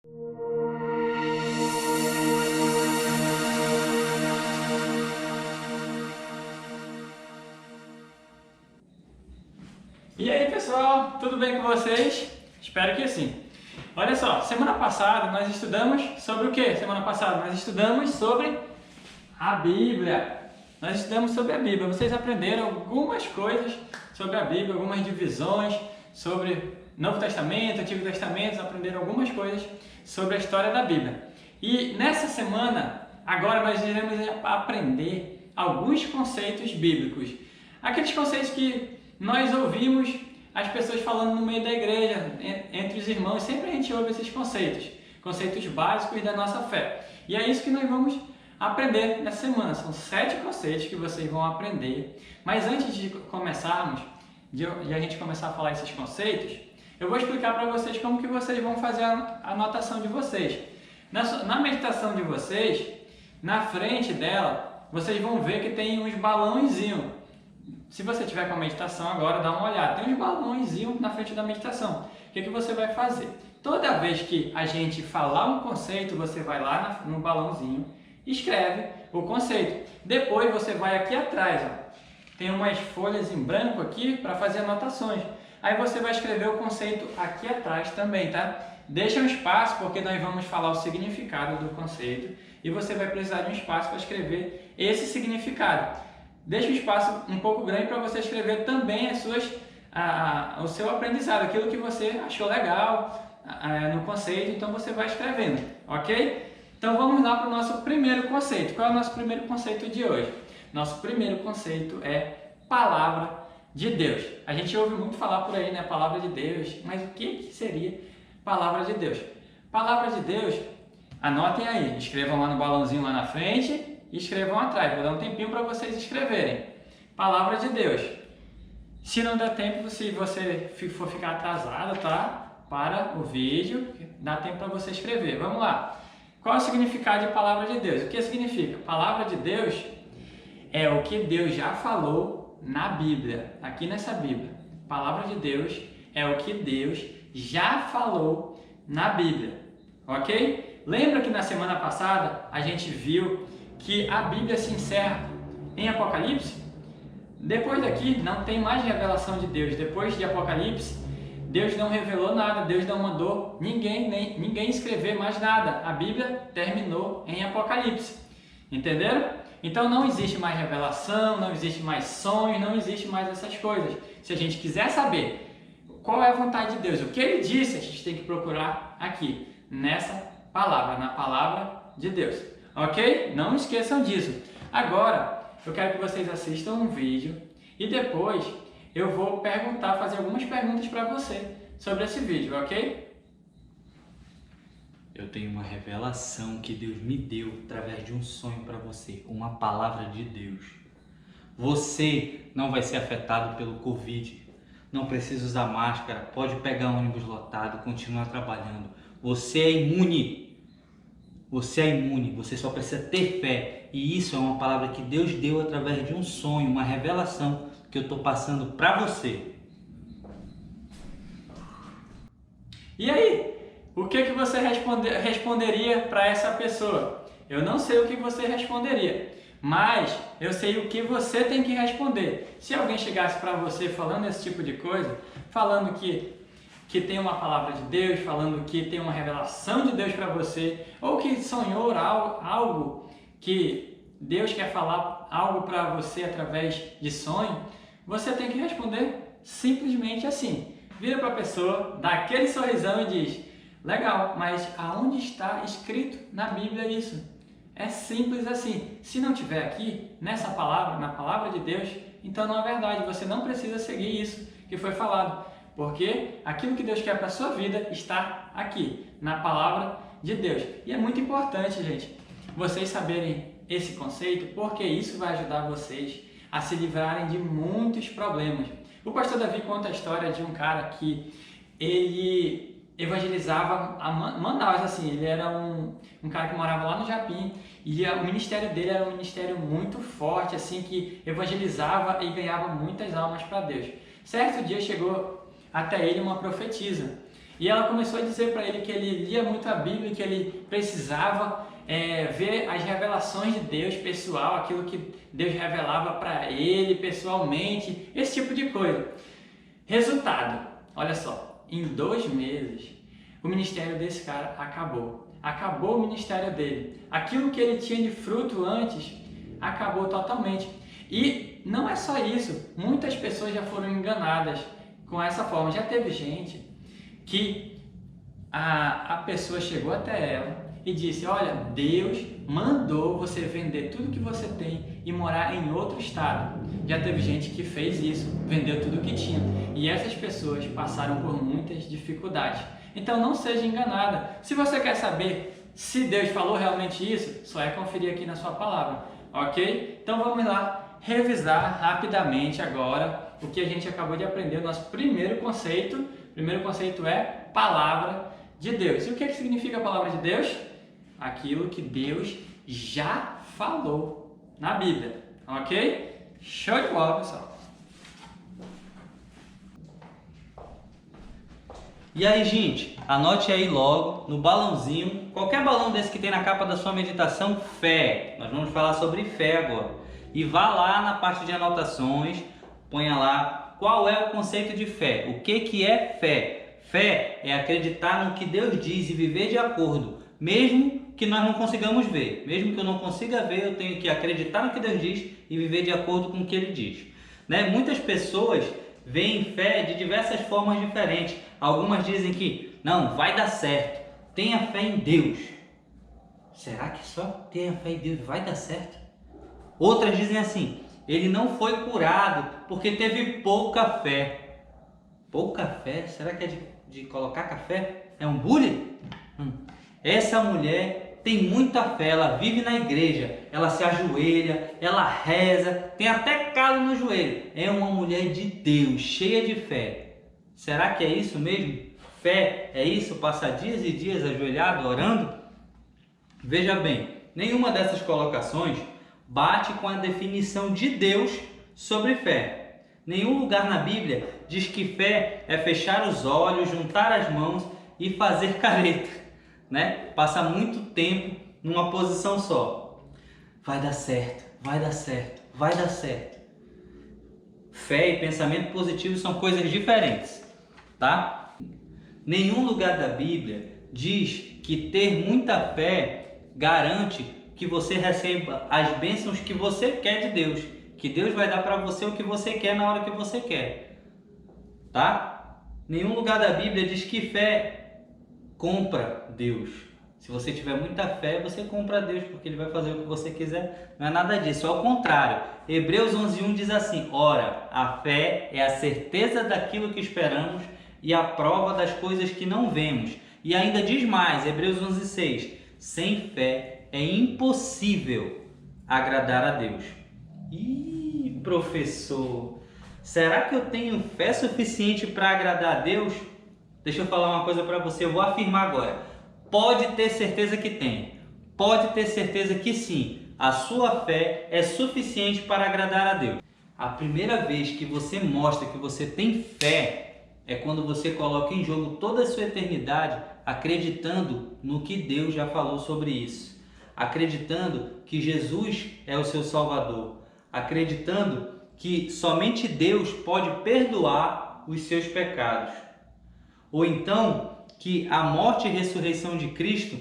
E aí pessoal, tudo bem com vocês? Espero que sim. Olha só, semana passada nós estudamos sobre o que? Semana passada nós estudamos sobre a Bíblia. Nós estudamos sobre a Bíblia. Vocês aprenderam algumas coisas sobre a Bíblia, algumas divisões sobre Novo Testamento, Antigo Testamento, aprenderam algumas coisas sobre a história da Bíblia. E nessa semana, agora nós iremos aprender alguns conceitos bíblicos. Aqueles conceitos que nós ouvimos as pessoas falando no meio da igreja, entre os irmãos, sempre a gente ouve esses conceitos, conceitos básicos da nossa fé. E é isso que nós vamos aprender nessa semana. São 7 conceitos que vocês vão aprender. Mas antes de começarmos, de a gente começar a falar esses conceitos, eu vou explicar para vocês como que vocês vão fazer a anotação de vocês. Na meditação de vocês, na frente dela, vocês vão ver que tem uns balãozinhos. Se você tiver com a meditação agora, dá uma olhada. Tem uns balãozinhos na frente da meditação. O que você vai fazer? Toda vez que a gente falar um conceito, você vai lá no balãozinho, escreve o conceito. Depois você vai aqui atrás, ó. Tem umas folhas em branco aqui para fazer anotações. Aí você vai escrever o conceito aqui atrás também, tá? Deixa um espaço, porque nós vamos falar o significado do conceito e você vai precisar de um espaço para escrever esse significado. Deixa um espaço um pouco grande para você escrever também o seu aprendizado, aquilo que você achou legal no conceito, então você vai escrevendo, ok? Então vamos lá para o nosso primeiro conceito. Qual é o nosso primeiro conceito de hoje? Nosso primeiro conceito é Palavra de Deus. A gente ouve muito falar por aí, né? Palavra de Deus, mas o que seria Palavra de Deus? Palavra de Deus, anotem aí, escrevam lá no balãozinho lá na frente e escrevam atrás. Vou dar um tempinho para vocês escreverem. Palavra de Deus. Se não der tempo, se você for ficar atrasado, tá? Para o vídeo, dá tempo para você escrever. Vamos lá. Qual é o significado de Palavra de Deus? O que significa? Palavra de Deus é o que Deus já falou na Bíblia, aqui nessa Bíblia. Palavra de Deus é o que Deus já falou na Bíblia, ok? Lembra que na semana passada a gente viu que a Bíblia se encerra em Apocalipse? Depois daqui não tem mais revelação de Deus. Depois de Apocalipse, Deus não revelou nada, Deus não mandou ninguém escrever mais nada. A Bíblia terminou em Apocalipse. Entenderam? Então não existe mais revelação, não existe mais sonhos, não existe mais essas coisas. Se a gente quiser saber qual é a vontade de Deus, o que Ele disse, a gente tem que procurar aqui, nessa palavra, na palavra de Deus. Ok? Não esqueçam disso. Agora, eu quero que vocês assistam um vídeo e depois eu vou fazer algumas perguntas para você sobre esse vídeo, ok? Eu tenho uma revelação que Deus me deu através de um sonho para você, uma palavra de Deus. Você não vai ser afetado pelo Covid, não precisa usar máscara, pode pegar ônibus lotado, continuar trabalhando. Você é imune. Você é imune, você só precisa ter fé. E isso é uma palavra que Deus deu através de um sonho, uma revelação que eu estou passando para você. E aí? O que você responderia para essa pessoa? Eu não sei o que você responderia, mas eu sei o que você tem que responder. Se alguém chegasse para você falando esse tipo de coisa, falando que tem uma palavra de Deus, falando que tem uma revelação de Deus para você, ou que sonhou algo que Deus quer falar algo para você através de sonho, você tem que responder simplesmente assim. Vira para a pessoa, dá aquele sorrisão e diz: legal, mas aonde está escrito na Bíblia isso? É simples assim. Se não tiver aqui, nessa palavra, na palavra de Deus, então não é verdade. Você não precisa seguir isso que foi falado. Porque aquilo que Deus quer para a sua vida está aqui, na palavra de Deus. E é muito importante, gente, vocês saberem esse conceito, porque isso vai ajudar vocês a se livrarem de muitos problemas. O pastor Davi conta a história de um cara que ele evangelizava a Manaus, assim, ele era um cara que morava lá no Japim e o ministério dele era um ministério muito forte, assim, que evangelizava e ganhava muitas almas para Deus. Certo dia chegou até ele uma profetisa E ela começou a dizer para ele que ele lia muito a Bíblia, que ele precisava ver as revelações de Deus pessoal, aquilo que Deus revelava para ele pessoalmente, esse tipo de coisa. Resultado, olha só, em 2 meses o ministério desse cara acabou. Acabou o ministério dele. Aquilo que ele tinha de fruto antes acabou totalmente. E não é só isso, muitas pessoas já foram enganadas com essa forma. Já teve gente que a pessoa chegou até ela e disse: olha, Deus mandou você vender tudo que você tem e morar em outro estado. Já teve gente que fez isso, vendeu tudo que tinha. E essas pessoas passaram por muitas dificuldades. Então não seja enganada. Se você quer saber se Deus falou realmente isso, só é conferir aqui na sua palavra, ok? Então vamos lá revisar rapidamente agora o que a gente acabou de aprender, o nosso primeiro conceito. O primeiro conceito é palavra de Deus. E o que significa a palavra de Deus? Aquilo que Deus já falou na Bíblia, ok? Show de bola, pessoal! E aí, gente, anote aí logo no balãozinho, qualquer balão desse que tem na capa da sua meditação, fé. Nós vamos falar sobre fé agora. E vá lá na parte de anotações, ponha lá qual é o conceito de fé. O que é fé? Fé é acreditar no que Deus diz e viver de acordo, mesmo que nós não consigamos ver. Mesmo que eu não consiga ver, eu tenho que acreditar no que Deus diz e viver de acordo com o que Ele diz. Né? Muitas pessoas veem fé de diversas formas diferentes. Algumas dizem que não, vai dar certo, tenha fé em Deus. Será que só tenha fé em Deus vai dar certo? Outras dizem assim, ele não foi curado porque teve pouca fé. Pouca fé? Será que é de colocar café? É um bullying? Essa mulher tem muita fé, ela vive na igreja, ela se ajoelha, ela reza, tem até calo no joelho. É uma mulher de Deus, cheia de fé. Será que é isso mesmo? Fé é isso? Passar dias e dias ajoelhado, orando? Veja bem, nenhuma dessas colocações bate com a definição de Deus sobre fé. Nenhum lugar na Bíblia diz que fé é fechar os olhos, juntar as mãos e fazer careta, né? Passar muito tempo numa posição só. Vai dar certo, vai dar certo, vai dar certo. Fé e pensamento positivo são coisas diferentes, tá? Nenhum lugar da Bíblia diz que ter muita fé garante que você receba as bênçãos que você quer de Deus, que Deus vai dar para você o que você quer na hora que você quer, tá? Nenhum lugar da Bíblia diz que fé compra Deus. Se você tiver muita fé, você compra Deus, porque Ele vai fazer o que você quiser. Não é nada disso, ao contrário. Hebreus 11:1 diz assim: ora, a fé é a certeza daquilo que esperamos e a prova das coisas que não vemos. E ainda diz mais, Hebreus 11:6, sem fé é impossível agradar a Deus. Ih, professor, será que eu tenho fé suficiente para agradar a Deus? Deixa eu falar uma coisa para você, eu vou afirmar agora. Pode ter certeza que tem, pode ter certeza que sim, a sua fé é suficiente para agradar a Deus. A primeira vez que você mostra que você tem fé é quando você coloca em jogo toda a sua eternidade acreditando no que Deus já falou sobre isso. Acreditando que Jesus é o seu Salvador, acreditando que somente Deus pode perdoar os seus pecados, ou então que a morte e ressurreição de Cristo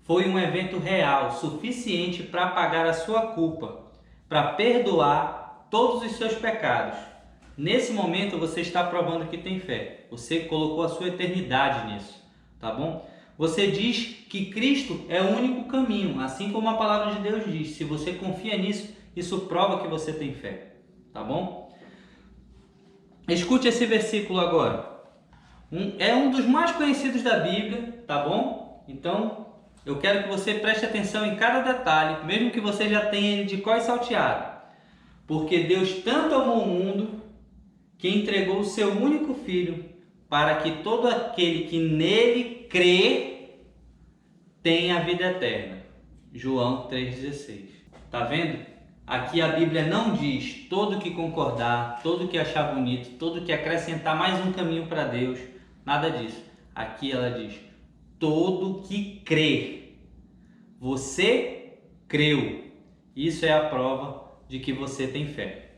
foi um evento real, suficiente para pagar a sua culpa, para perdoar todos os seus pecados. Nesse momento você está provando que tem fé, você colocou a sua eternidade nisso, tá bom? Você diz que Cristo é o único caminho, assim como a palavra de Deus diz. Se você confia nisso, isso prova que você tem fé, tá bom? Escute esse versículo agora. É um dos mais conhecidos da Bíblia, tá bom? Então, eu quero que você preste atenção em cada detalhe, mesmo que você já tenha ele de cor e salteado. Porque Deus tanto amou o mundo que entregou o seu único Filho para que todo aquele que nele crê tenha a vida eterna. João 3,16. Tá vendo? Aqui a Bíblia não diz todo que concordar, todo que achar bonito, todo que acrescentar mais um caminho para Deus, nada disso. Aqui ela diz: todo que crê. Você creu. Isso é a prova de que você tem fé.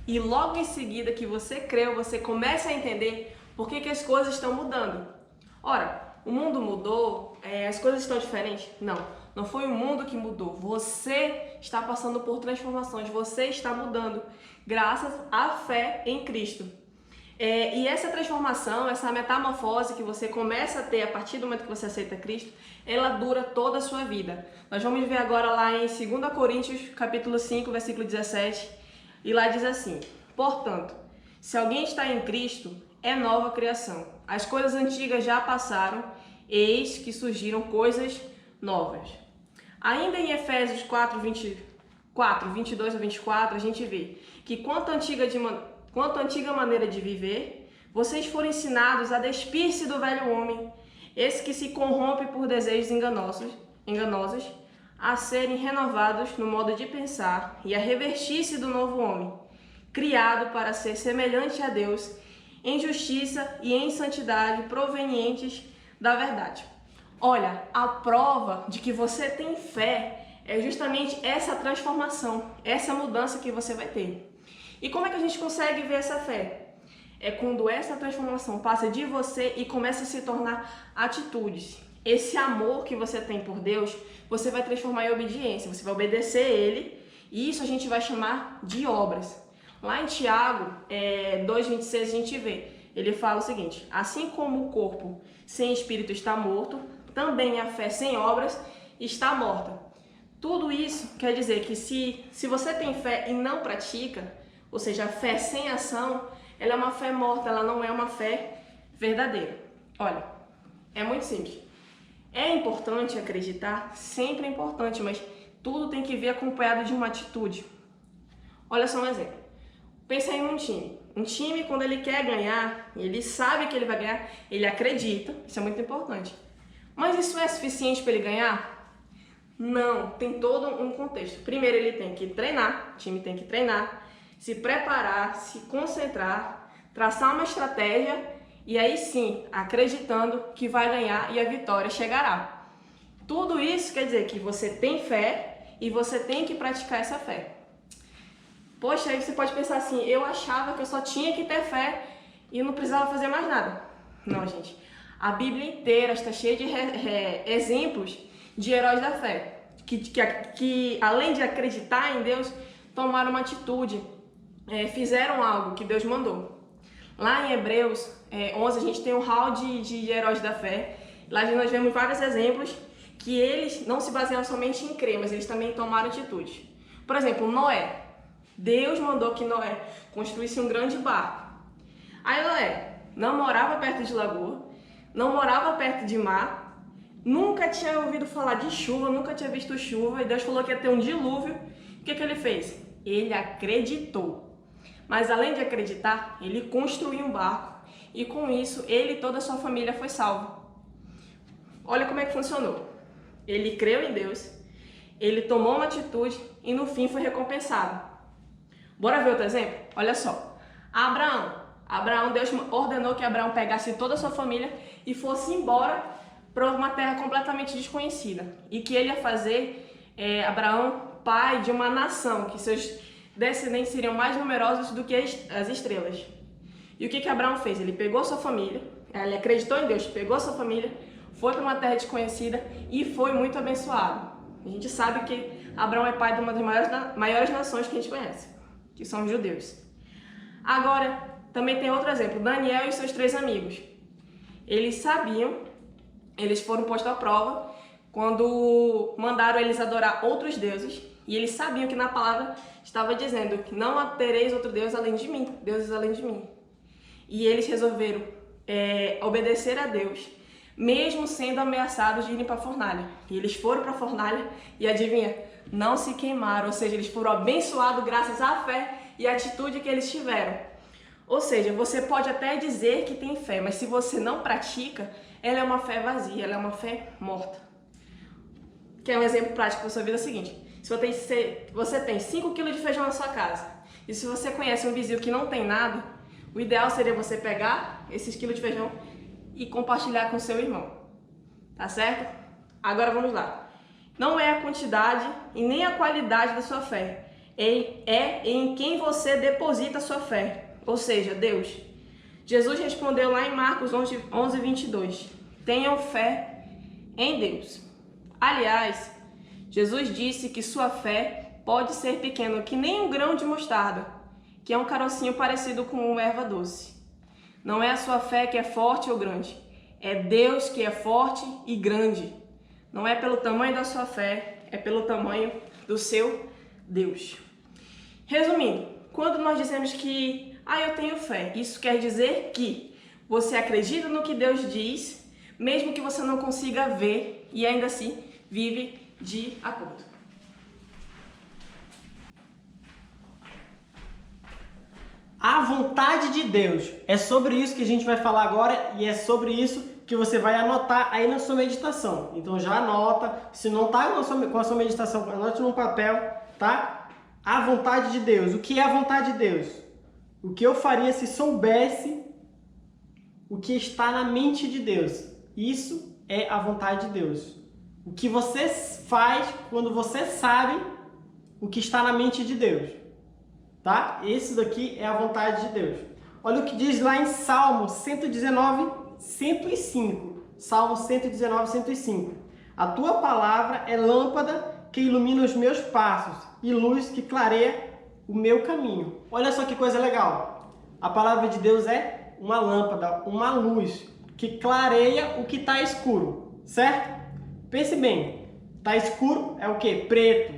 E logo em seguida que você creu, você começa a entender por que as coisas estão mudando. Ora, o mundo mudou, as coisas estão diferentes? Não foi o mundo que mudou. Você está passando por transformações, você está mudando graças à fé em Cristo. E essa transformação, essa metamorfose que você começa a ter a partir do momento que você aceita Cristo, ela dura toda a sua vida. Nós vamos ver agora lá em 2 Coríntios, capítulo 5, versículo 17, e lá diz assim: portanto, se alguém está em Cristo, é nova criação. As coisas antigas já passaram, eis que surgiram coisas novas. Ainda em Efésios 4, 22 a 24, a gente vê que quanto à antiga maneira de viver, vocês foram ensinados a despir-se do velho homem, esse que se corrompe por desejos enganosos, a serem renovados no modo de pensar e a revestir-se do novo homem, criado para ser semelhante a Deus, em justiça e em santidade provenientes da verdade. Olha, a prova de que você tem fé é justamente essa transformação, essa mudança que você vai ter. E como é que a gente consegue ver essa fé? É quando essa transformação passa de você e começa a se tornar atitudes. Esse amor que você tem por Deus, você vai transformar em obediência, você vai obedecer Ele, e isso a gente vai chamar de obras. Lá em Tiago 2,26 a gente vê, ele fala o seguinte: assim como o corpo sem espírito está morto, também a fé sem obras está morta. Tudo isso quer dizer que se você tem fé e não pratica, ou seja, a fé sem ação, ela é uma fé morta, ela não é uma fé verdadeira. Olha, é muito simples. É importante acreditar? Sempre é importante, mas tudo tem que vir acompanhado de uma atitude. Olha só um exemplo. Pensa em um time. Um time, quando ele quer ganhar, ele sabe que ele vai ganhar, ele acredita, isso é muito importante. Mas isso é suficiente para ele ganhar? Não, tem todo um contexto. Primeiro ele tem que treinar, o time tem que treinar, se preparar, se concentrar, traçar uma estratégia e aí sim, acreditando que vai ganhar e a vitória chegará. Tudo isso quer dizer que você tem fé e você tem que praticar essa fé. Poxa, aí você pode pensar assim: eu achava que eu só tinha que ter fé e não precisava fazer mais nada. Não, gente. A Bíblia inteira está cheia de exemplos de heróis da fé, que além de acreditar em Deus, tomaram uma atitude, fizeram algo que Deus mandou. Lá em Hebreus 11, a gente tem um hall de heróis da fé. Lá nós vemos vários exemplos que eles não se baseiam somente em crer, mas eles também tomaram atitudes. Por exemplo, Noé. Deus mandou que Noé construísse um grande barco. Aí Noé não morava perto de lagoa, não morava perto de mar, nunca tinha ouvido falar de chuva, nunca tinha visto chuva, e Deus falou que ia ter um dilúvio. O que ele fez? Ele acreditou. Mas além de acreditar, ele construiu um barco, e com isso ele e toda a sua família foi salvo. Olha como é que funcionou. Ele creu em Deus, ele tomou uma atitude e no fim foi recompensado. Bora ver outro exemplo? Olha só. Abraão, Deus ordenou que Abraão pegasse toda a sua família e fosse embora para uma terra completamente desconhecida. E que ele ia fazer Abraão pai de uma nação, que seus descendentes seriam mais numerosos do que as estrelas. E o que Abraão fez? Ele pegou sua família, ele acreditou em Deus, pegou sua família, foi para uma terra desconhecida e foi muito abençoado. A gente sabe que Abraão é pai de uma das maiores nações que a gente conhece, que são os judeus. Agora, também tem outro exemplo, Daniel e seus 3 amigos. Eles sabiam, eles foram postos à prova quando mandaram eles adorar outros deuses, e eles sabiam que na palavra estava dizendo que não tereis outro Deus além de mim, deuses além de mim. E eles resolveram obedecer a Deus, mesmo sendo ameaçados de irem para a fornalha. E eles foram para a fornalha e adivinha? Não se queimaram, ou seja, eles foram abençoados graças à fé e à atitude que eles tiveram. Ou seja, você pode até dizer que tem fé, mas se você não pratica, ela é uma fé vazia, ela é uma fé morta. Quer um exemplo prático da sua vida? É o seguinte: se você tem 5 kg de feijão na sua casa E se você conhece um vizinho que não tem nada, o ideal seria você pegar esses quilos de feijão e compartilhar com seu irmão. Tá certo? Agora vamos lá. Não é a quantidade e nem a qualidade da sua fé. É em quem você deposita a sua fé. Ou seja, Deus. Jesus respondeu lá em Marcos 11, 22. Tenham fé em Deus. Aliás, Jesus disse que sua fé pode ser pequena, que nem um grão de mostarda, que é um carocinho parecido com uma erva doce. Não é a sua fé que é forte ou grande, é Deus que é forte e grande. Não é pelo tamanho da sua fé, é pelo tamanho do seu Deus. Resumindo, quando nós dizemos que eu tenho fé, isso quer dizer que você acredita no que Deus diz, mesmo que você não consiga ver e ainda assim vive de acordo. A vontade de Deus. É sobre isso que a gente vai falar agora e é sobre isso que você vai anotar aí na sua meditação. Então já anota, se não está com a sua meditação, anote no papel, tá? A vontade de Deus. O que é a vontade de Deus? O que eu faria se soubesse o que está na mente de Deus? Isso é a vontade de Deus. O que você faz quando você sabe o que está na mente de Deus. Tá? Esse daqui é a vontade de Deus. Olha o que diz lá em Salmo 119, 105. Salmo 119, 105. A tua palavra é lâmpada que ilumina os meus passos e luz que clareia o meu caminho. Olha só que coisa legal. A palavra de Deus é uma lâmpada, uma luz que clareia o que está escuro, certo? Pense bem, está escuro é o que? Preto.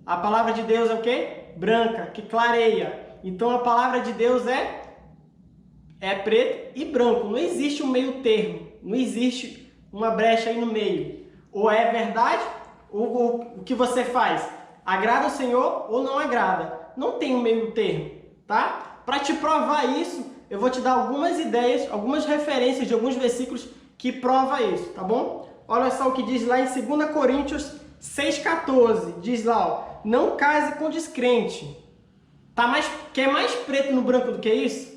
A palavra de Deus é o que? Branca, que clareia. Então a palavra de Deus é preto e branco. Não existe um meio termo, não existe uma brecha aí no meio. Ou é verdade, ou o que você faz agrada o Senhor ou não agrada. Não tem um meio termo, tá? Para te provar isso, eu vou te dar algumas ideias, algumas referências de alguns versículos que prova isso, tá bom? Olha só o que diz lá em 2 Coríntios 6,14. Diz lá, ó, não case com descrente. Quer mais preto no branco do que isso?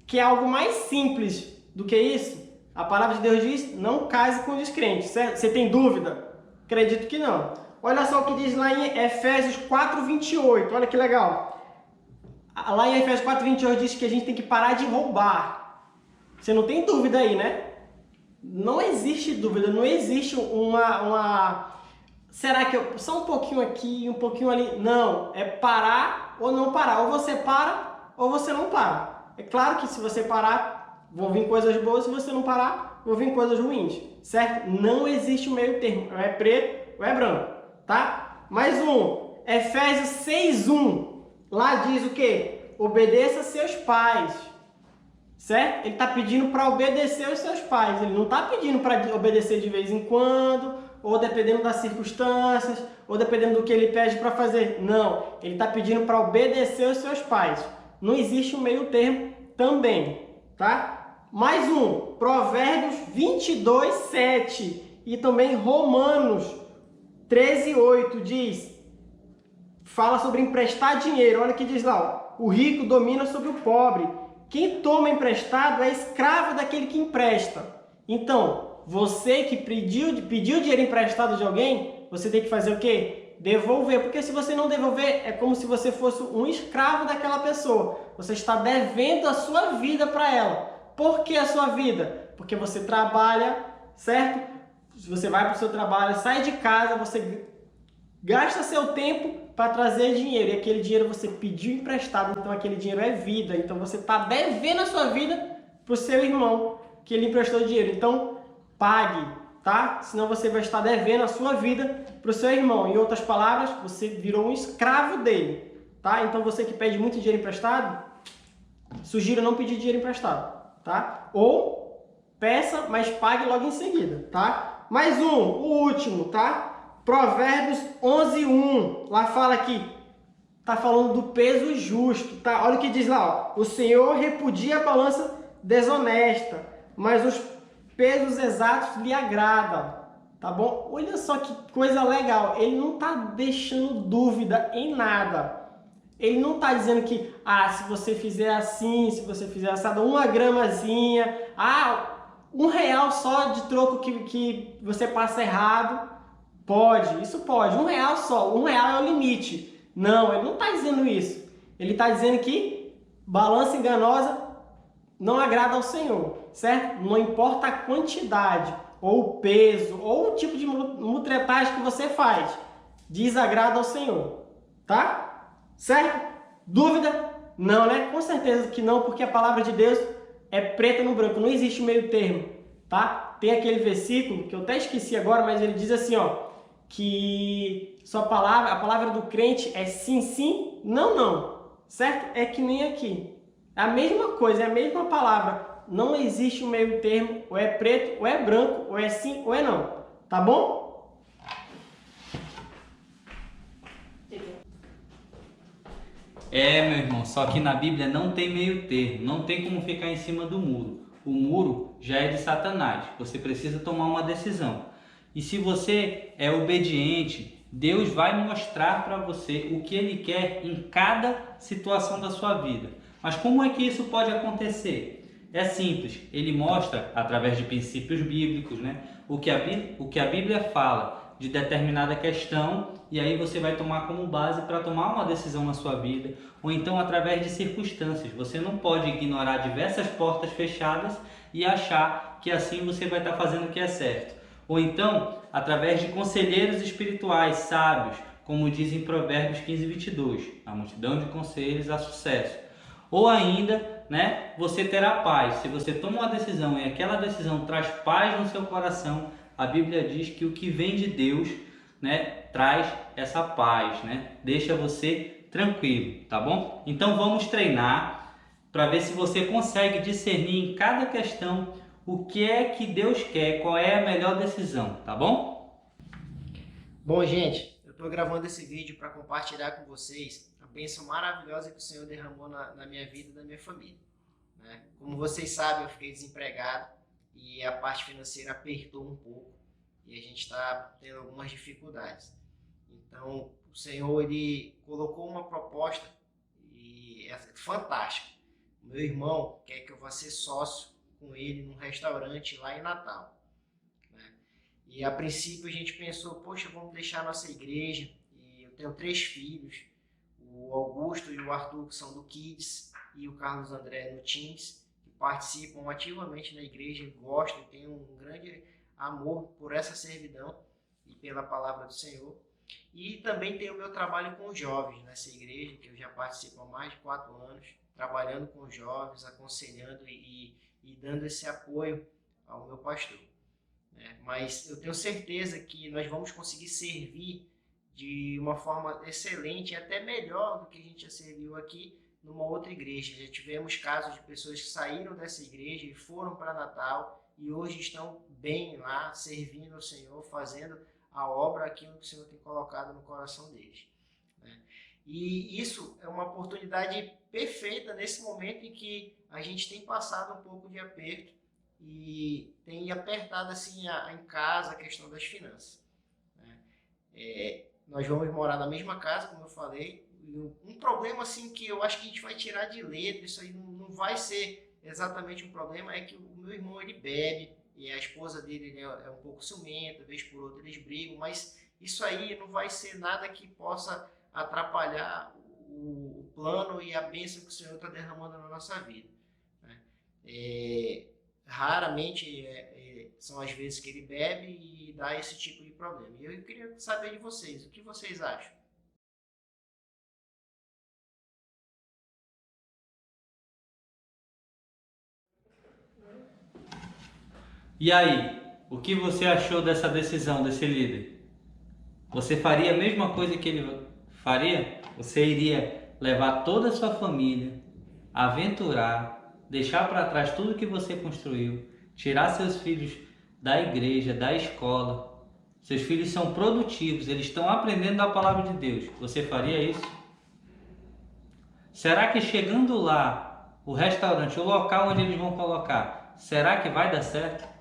Quer algo mais simples do que isso? A palavra de Deus diz, não case com descrente, certo? Você tem dúvida? Acredito que não. Olha só o que diz lá em Efésios 4,28. Olha que legal. Lá em Efésios 4,28 diz que a gente tem que parar de roubar. Você não tem dúvida aí, né? Não existe dúvida, não existe será que só um pouquinho aqui, um pouquinho ali? Não, é parar ou não parar. Ou você para ou você não para. É claro que se você parar, vão vir coisas boas. Se você não parar, vão vir coisas ruins, certo? Não existe um meio termo. Ou é preto ou é branco, tá? Mais um, Efésios 6,1. Lá diz o quê? Obedeça a seus pais. Certo? Ele está pedindo para obedecer aos seus pais. Ele não está pedindo para obedecer de vez em quando, ou dependendo das circunstâncias, ou dependendo do que ele pede para fazer. Não. Ele está pedindo para obedecer aos seus pais. Não existe um meio termo também. Tá? Mais um. Provérbios 22, 7. E também Romanos 13, 8 diz... Fala sobre emprestar dinheiro. Olha o que diz lá. Ó, o rico domina sobre o pobre. Quem toma emprestado é escravo daquele que empresta. Então, você que pediu dinheiro emprestado de alguém, você tem que fazer o quê? Devolver. Porque se você não devolver, é como se você fosse um escravo daquela pessoa. Você está devendo a sua vida para ela. Por que a sua vida? Porque você trabalha, certo? Você vai para o seu trabalho, sai de casa, você gasta seu tempo para trazer dinheiro, e aquele dinheiro você pediu emprestado, então aquele dinheiro é vida, então você está devendo a sua vida para o seu irmão que ele emprestou dinheiro, então pague, tá? Senão você vai estar devendo a sua vida para o seu irmão, em outras palavras, você virou um escravo dele, tá? Então você que pede muito dinheiro emprestado, sugiro não pedir dinheiro emprestado, tá? Ou peça, mas pague logo em seguida, tá? Mais um, o último, tá? Provérbios 11:1, lá fala que tá falando do peso justo, tá? Olha o que diz lá, ó. O Senhor repudia a balança desonesta, mas os pesos exatos lhe agradam, tá bom? Olha só que coisa legal, ele não tá deixando dúvida em nada. Ele não está dizendo que, se você fizer assim, se você fizer assado, uma gramazinha, R$ 1 só de troco que você passa errado, pode, isso pode, R$ 1 só, R$ 1 é o limite. Não, ele não está dizendo isso. Ele está dizendo que balança enganosa não agrada ao Senhor, certo? Não importa a quantidade, ou o peso, ou o tipo de mutretagem que você faz, desagrada ao Senhor, tá? Certo? Dúvida? Não, né? Com certeza que não, porque a palavra de Deus é preta no branco, não existe meio termo, tá? Tem aquele versículo que eu até esqueci agora, mas ele diz assim, que a palavra do crente é sim, sim, não, não, certo? É que nem aqui. É a mesma coisa, é a mesma palavra. Não existe um meio termo, ou é preto, ou é branco, ou é sim, ou é não. Tá bom? Meu irmão, só que na Bíblia não tem meio termo, não tem como ficar em cima do muro. O muro já é de Satanás, você precisa tomar uma decisão. E se você é obediente, Deus vai mostrar para você o que Ele quer em cada situação da sua vida. Mas como é que isso pode acontecer? É simples, Ele mostra através de princípios bíblicos, né? O que a Bíblia fala de determinada questão, e aí você vai tomar como base para tomar uma decisão na sua vida, ou então através de circunstâncias. Você não pode ignorar diversas portas fechadas e achar que assim você vai estar fazendo o que é certo. Ou então, através de conselheiros espirituais sábios, como diz em Provérbios 15:22, a multidão de conselhos há sucesso. Ou ainda, você terá paz. Se você toma uma decisão e aquela decisão traz paz no seu coração, a Bíblia diz que o que vem de Deus, traz essa paz, deixa você tranquilo, tá bom? Então vamos treinar para ver se você consegue discernir em cada questão o que é que Deus quer, qual é a melhor decisão, tá bom? Bom, gente, eu estou gravando esse vídeo para compartilhar com vocês a bênção maravilhosa que o Senhor derramou na minha vida e na minha família. Como vocês sabem, eu fiquei desempregado e a parte financeira apertou um pouco e a gente está tendo algumas dificuldades. Então, o Senhor, Ele colocou uma proposta e é fantástica. O meu irmão quer que eu vá ser sócio com ele num restaurante lá em Natal. E a princípio a gente pensou, poxa, vamos deixar a nossa igreja. E eu tenho 3 filhos, o Augusto e o Arthur, que são do Kids, e o Carlos André no Teens, que participam ativamente na igreja, gostam e têm um grande amor por essa servidão e pela palavra do Senhor. E também tem o meu trabalho com os jovens nessa igreja, que eu já participo há mais de 4 anos, trabalhando com os jovens, aconselhando e dando esse apoio ao meu pastor. Mas eu tenho certeza que nós vamos conseguir servir de uma forma excelente, até melhor do que a gente já serviu aqui numa outra igreja. Já tivemos casos de pessoas que saíram dessa igreja e foram para Natal e hoje estão bem lá, servindo ao Senhor, fazendo a obra, aquilo que o Senhor tem colocado no coração deles. E isso é uma oportunidade perfeita nesse momento em que a gente tem passado um pouco de aperto e tem apertado assim em casa a questão das finanças. Nós vamos morar na mesma casa, como eu falei. Um problema assim que eu acho que a gente vai tirar de letra, isso aí não vai ser exatamente um problema, é que o meu irmão ele bebe e a esposa dele é um pouco ciumenta, vez por outra eles brigam, mas isso aí não vai ser nada que possa atrapalhar o plano e a bênção que o Senhor está derramando na nossa vida. Raramente são as vezes que ele bebe e dá esse tipo de problema. E eu queria saber de vocês, o que vocês acham? E aí, o que você achou dessa decisão desse líder? Você faria a mesma coisa que ele faria? Você iria levar toda a sua família, aventurar, deixar para trás tudo que você construiu, tirar seus filhos da igreja, da escola. Seus filhos são produtivos, eles estão aprendendo a palavra de Deus. Você faria isso? Será que chegando lá, o restaurante, o local onde eles vão colocar, será que vai dar certo?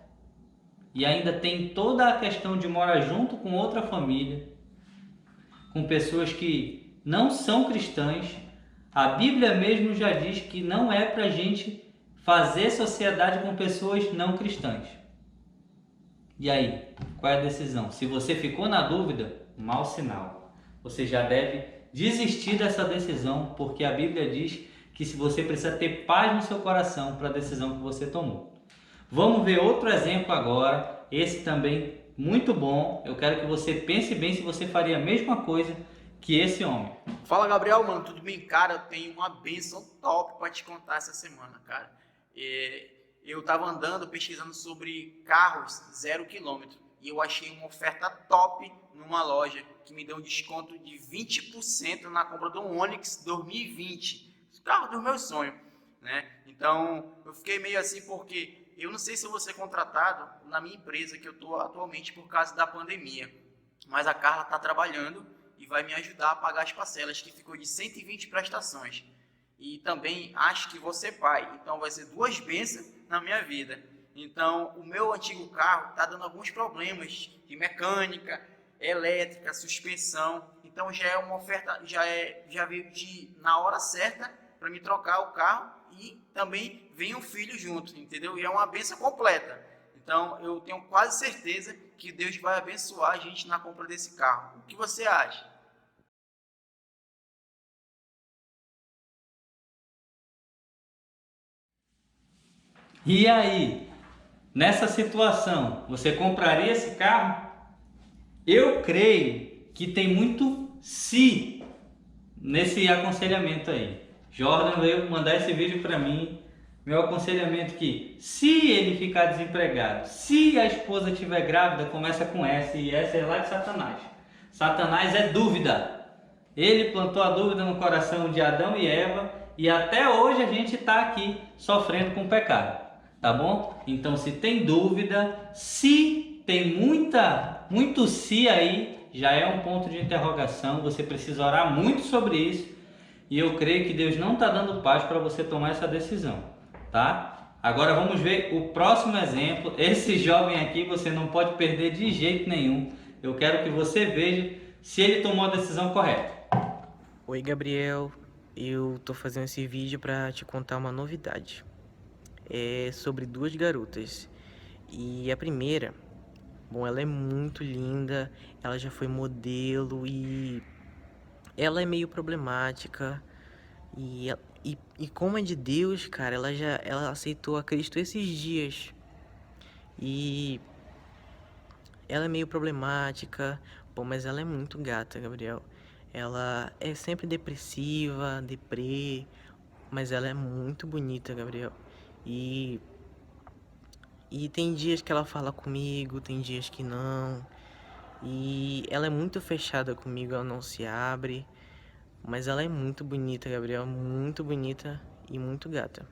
E ainda tem toda a questão de morar junto com outra família, com pessoas que não são cristãs. A Bíblia mesmo já diz que não é para a gente fazer sociedade com pessoas não cristãs. E aí, qual é a decisão? Se você ficou na dúvida, mau sinal. Você já deve desistir dessa decisão, porque a Bíblia diz que se você precisa ter paz no seu coração para a decisão que você tomou. Vamos ver outro exemplo agora, esse também muito bom. Eu quero que você pense bem se você faria a mesma coisa que esse homem. Fala, Gabriel, mano, tudo bem? Cara, eu tenho uma bênção top pra te contar essa semana, cara. Eu tava andando, pesquisando sobre carros 0 km e eu achei uma oferta top numa loja que me deu um desconto de 20% na compra do Onix 2020, o carro do meu sonho, né? Então, eu fiquei meio assim porque eu não sei se eu vou ser contratado na minha empresa que eu tô atualmente por causa da pandemia, mas a Carla tá trabalhando e vai me ajudar a pagar as parcelas, que ficou de 120 prestações. E também acho que vou ser pai, então vai ser 2 bênçãos na minha vida. Então, o meu antigo carro está dando alguns problemas de mecânica, elétrica, suspensão. Então, já é uma oferta, já veio na hora certa para me trocar o carro e também vem um filho junto, entendeu? E é uma bênção completa. Então, eu tenho quase certeza que Deus vai abençoar a gente na compra desse carro. O que você acha? E aí, nessa situação, você compraria esse carro? Eu creio que tem muito se nesse aconselhamento aí. Jordan veio mandar esse vídeo para mim. Meu aconselhamento é que se ele ficar desempregado, se a esposa estiver grávida, começa com S, e S é lá de Satanás. Satanás é dúvida. Ele plantou a dúvida no coração de Adão e Eva e até hoje a gente está aqui sofrendo com o pecado. Tá bom? Então, se tem dúvida, se tem muito se aí, já é um ponto de interrogação. Você precisa orar muito sobre isso. E eu creio que Deus não está dando paz para você tomar essa decisão, tá? Agora vamos ver o próximo exemplo. Esse jovem aqui você não pode perder de jeito nenhum. Eu quero que você veja se ele tomou a decisão correta. Oi, Gabriel. Eu tô fazendo esse vídeo para te contar uma novidade. É sobre 2 garotas. E a primeira, bom, ela é muito linda, ela já foi modelo e ela é meio problemática. E como é de Deus, cara, ela aceitou a Cristo esses dias. E ela é meio problemática, bom, mas ela é muito gata, Gabriel. Ela é sempre depressiva, deprê, mas ela é muito bonita, Gabriel. E tem dias que ela fala comigo, tem dias que não. E ela é muito fechada comigo, ela não se abre. Mas ela é muito bonita, Gabriel, muito bonita e muito gata.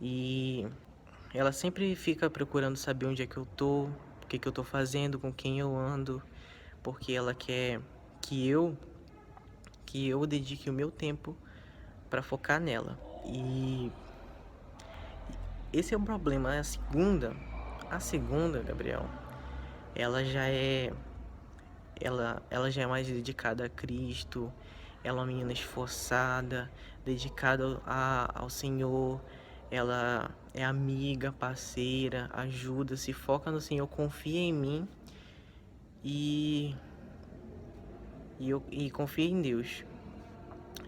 E ela sempre fica procurando saber onde é que eu tô, o que eu tô fazendo, com quem eu ando. Porque ela quer que eu dedique o meu tempo pra focar nela. E esse é o problema. A segunda, Gabriel, ela já é mais dedicada a Cristo. Ela é uma menina esforçada, dedicada ao Senhor. Ela é amiga, parceira, ajuda, se foca no Senhor, confia em mim e confia em Deus.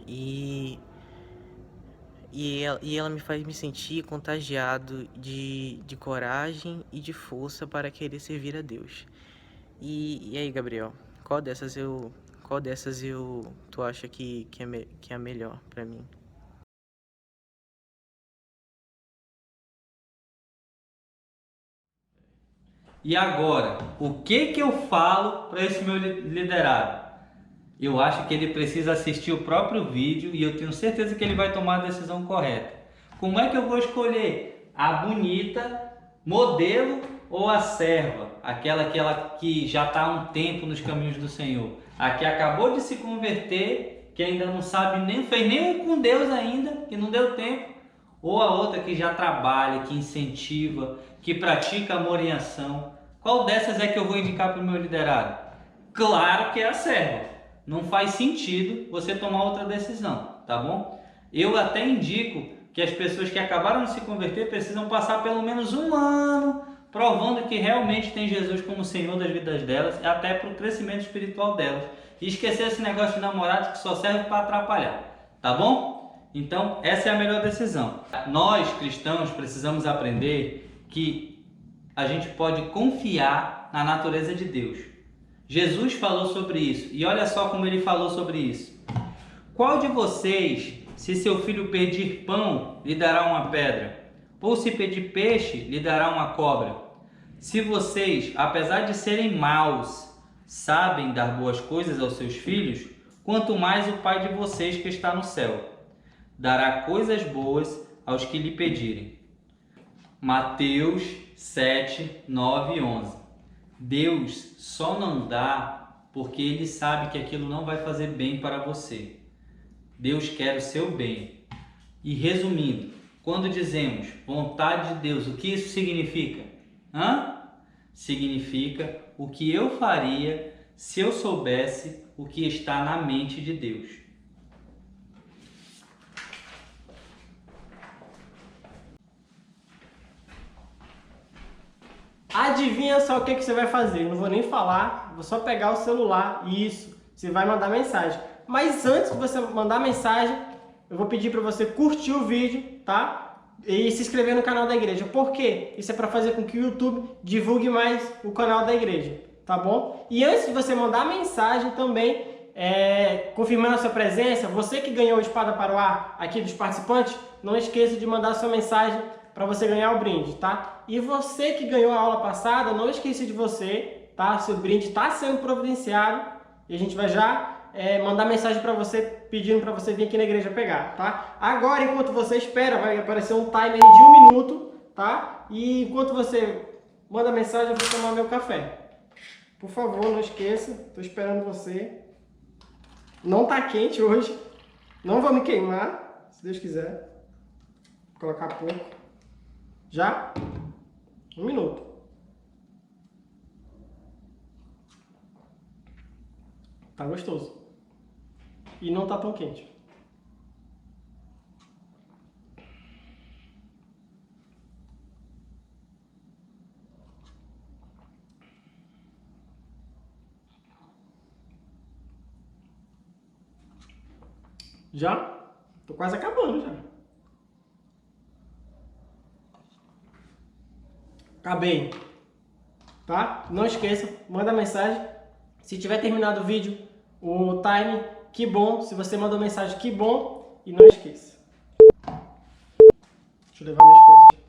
E ela me faz me sentir contagiado de coragem e de força para querer servir a Deus. E aí, Gabriel, qual dessas tu acha que é a melhor para mim? E agora, o que eu falo para esse meu liderado? Eu acho que ele precisa assistir o próprio vídeo e eu tenho certeza que ele vai tomar a decisão correta. Como é que eu vou escolher a bonita, modelo ou a serva? Aquela que já está há um tempo nos caminhos do Senhor. A que acabou de se converter, que ainda não sabe nem, fez nem com Deus ainda, que não deu tempo. Ou a outra que já trabalha, que incentiva, que pratica amor em ação. Qual dessas é que eu vou indicar para o meu liderado? Claro que é a serva. não faz sentido você tomar outra decisão, tá bom? Eu até indico que as pessoas que acabaram de se converter precisam passar pelo menos 1 ano provando que realmente tem Jesus como Senhor das vidas delas, até para o crescimento espiritual delas. E esquecer esse negócio de namorados que só serve para atrapalhar, tá bom? Então, essa é a melhor decisão. Nós, cristãos, precisamos aprender que a gente pode confiar na natureza de Deus. Jesus falou sobre isso, e olha só como ele falou sobre isso. Qual de vocês, se seu filho pedir pão, lhe dará uma pedra? Ou se pedir peixe, lhe dará uma cobra? Se vocês, apesar de serem maus, sabem dar boas coisas aos seus filhos, quanto mais o Pai de vocês que está no céu dará coisas boas aos que lhe pedirem. Mateus 7, 9 e 11. Deus só não dá porque Ele sabe que aquilo não vai fazer bem para você. Deus quer o seu bem. E resumindo, quando dizemos vontade de Deus, o que isso significa? Significa o que eu faria se eu soubesse o que está na mente de Deus. Adivinha só o que você vai fazer? Não vou nem falar, vou só pegar o celular e isso, você vai mandar mensagem. Mas antes de você mandar mensagem, eu vou pedir para você curtir o vídeo, tá? E se inscrever no canal da igreja. Por quê? Isso é para fazer com que o YouTube divulgue mais o canal da igreja, tá bom? E antes de você mandar mensagem também, confirmando a sua presença, você que ganhou a espada para o ar aqui dos participantes, não esqueça de mandar sua mensagem para você ganhar o brinde, tá? E você que ganhou a aula passada, não esqueça de você, tá? Seu brinde está sendo providenciado e a gente vai já mandar mensagem para você, pedindo para você vir aqui na igreja pegar, tá? Agora, enquanto você espera, vai aparecer um timer de 1 minuto, tá? E enquanto você manda mensagem, eu vou tomar meu café. Por favor, não esqueça, estou esperando você. Não tá quente hoje, não vou me queimar, se Deus quiser. Vou colocar pouco. Já? 1 minuto. Tá gostoso. E não tá tão quente. Já? Tô quase acabando já. Acabei. Tá? Não esqueça, manda mensagem. Se tiver terminado o vídeo, o time, que bom. Se você mandou mensagem, que bom. E não esqueça. Deixa eu levar minhas coisas.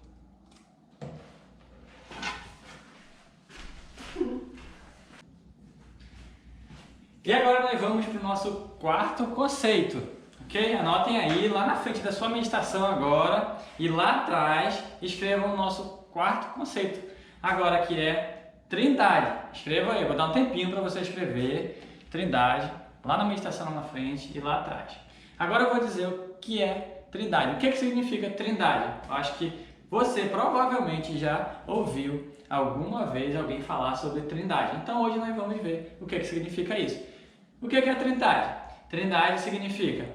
E agora nós vamos para o nosso 4º conceito, ok? Anotem aí, lá na frente da sua meditação agora, e lá atrás, escrevam o nosso 4º conceito, agora que é Trindade. Escreva aí, eu vou dar um tempinho para você escrever Trindade, lá na meditação lá na frente e lá atrás. Agora eu vou dizer o que é Trindade. O que significa Trindade? Eu acho que você provavelmente já ouviu alguma vez alguém falar sobre Trindade. Então hoje nós vamos ver o que significa isso. O que é a Trindade? Trindade significa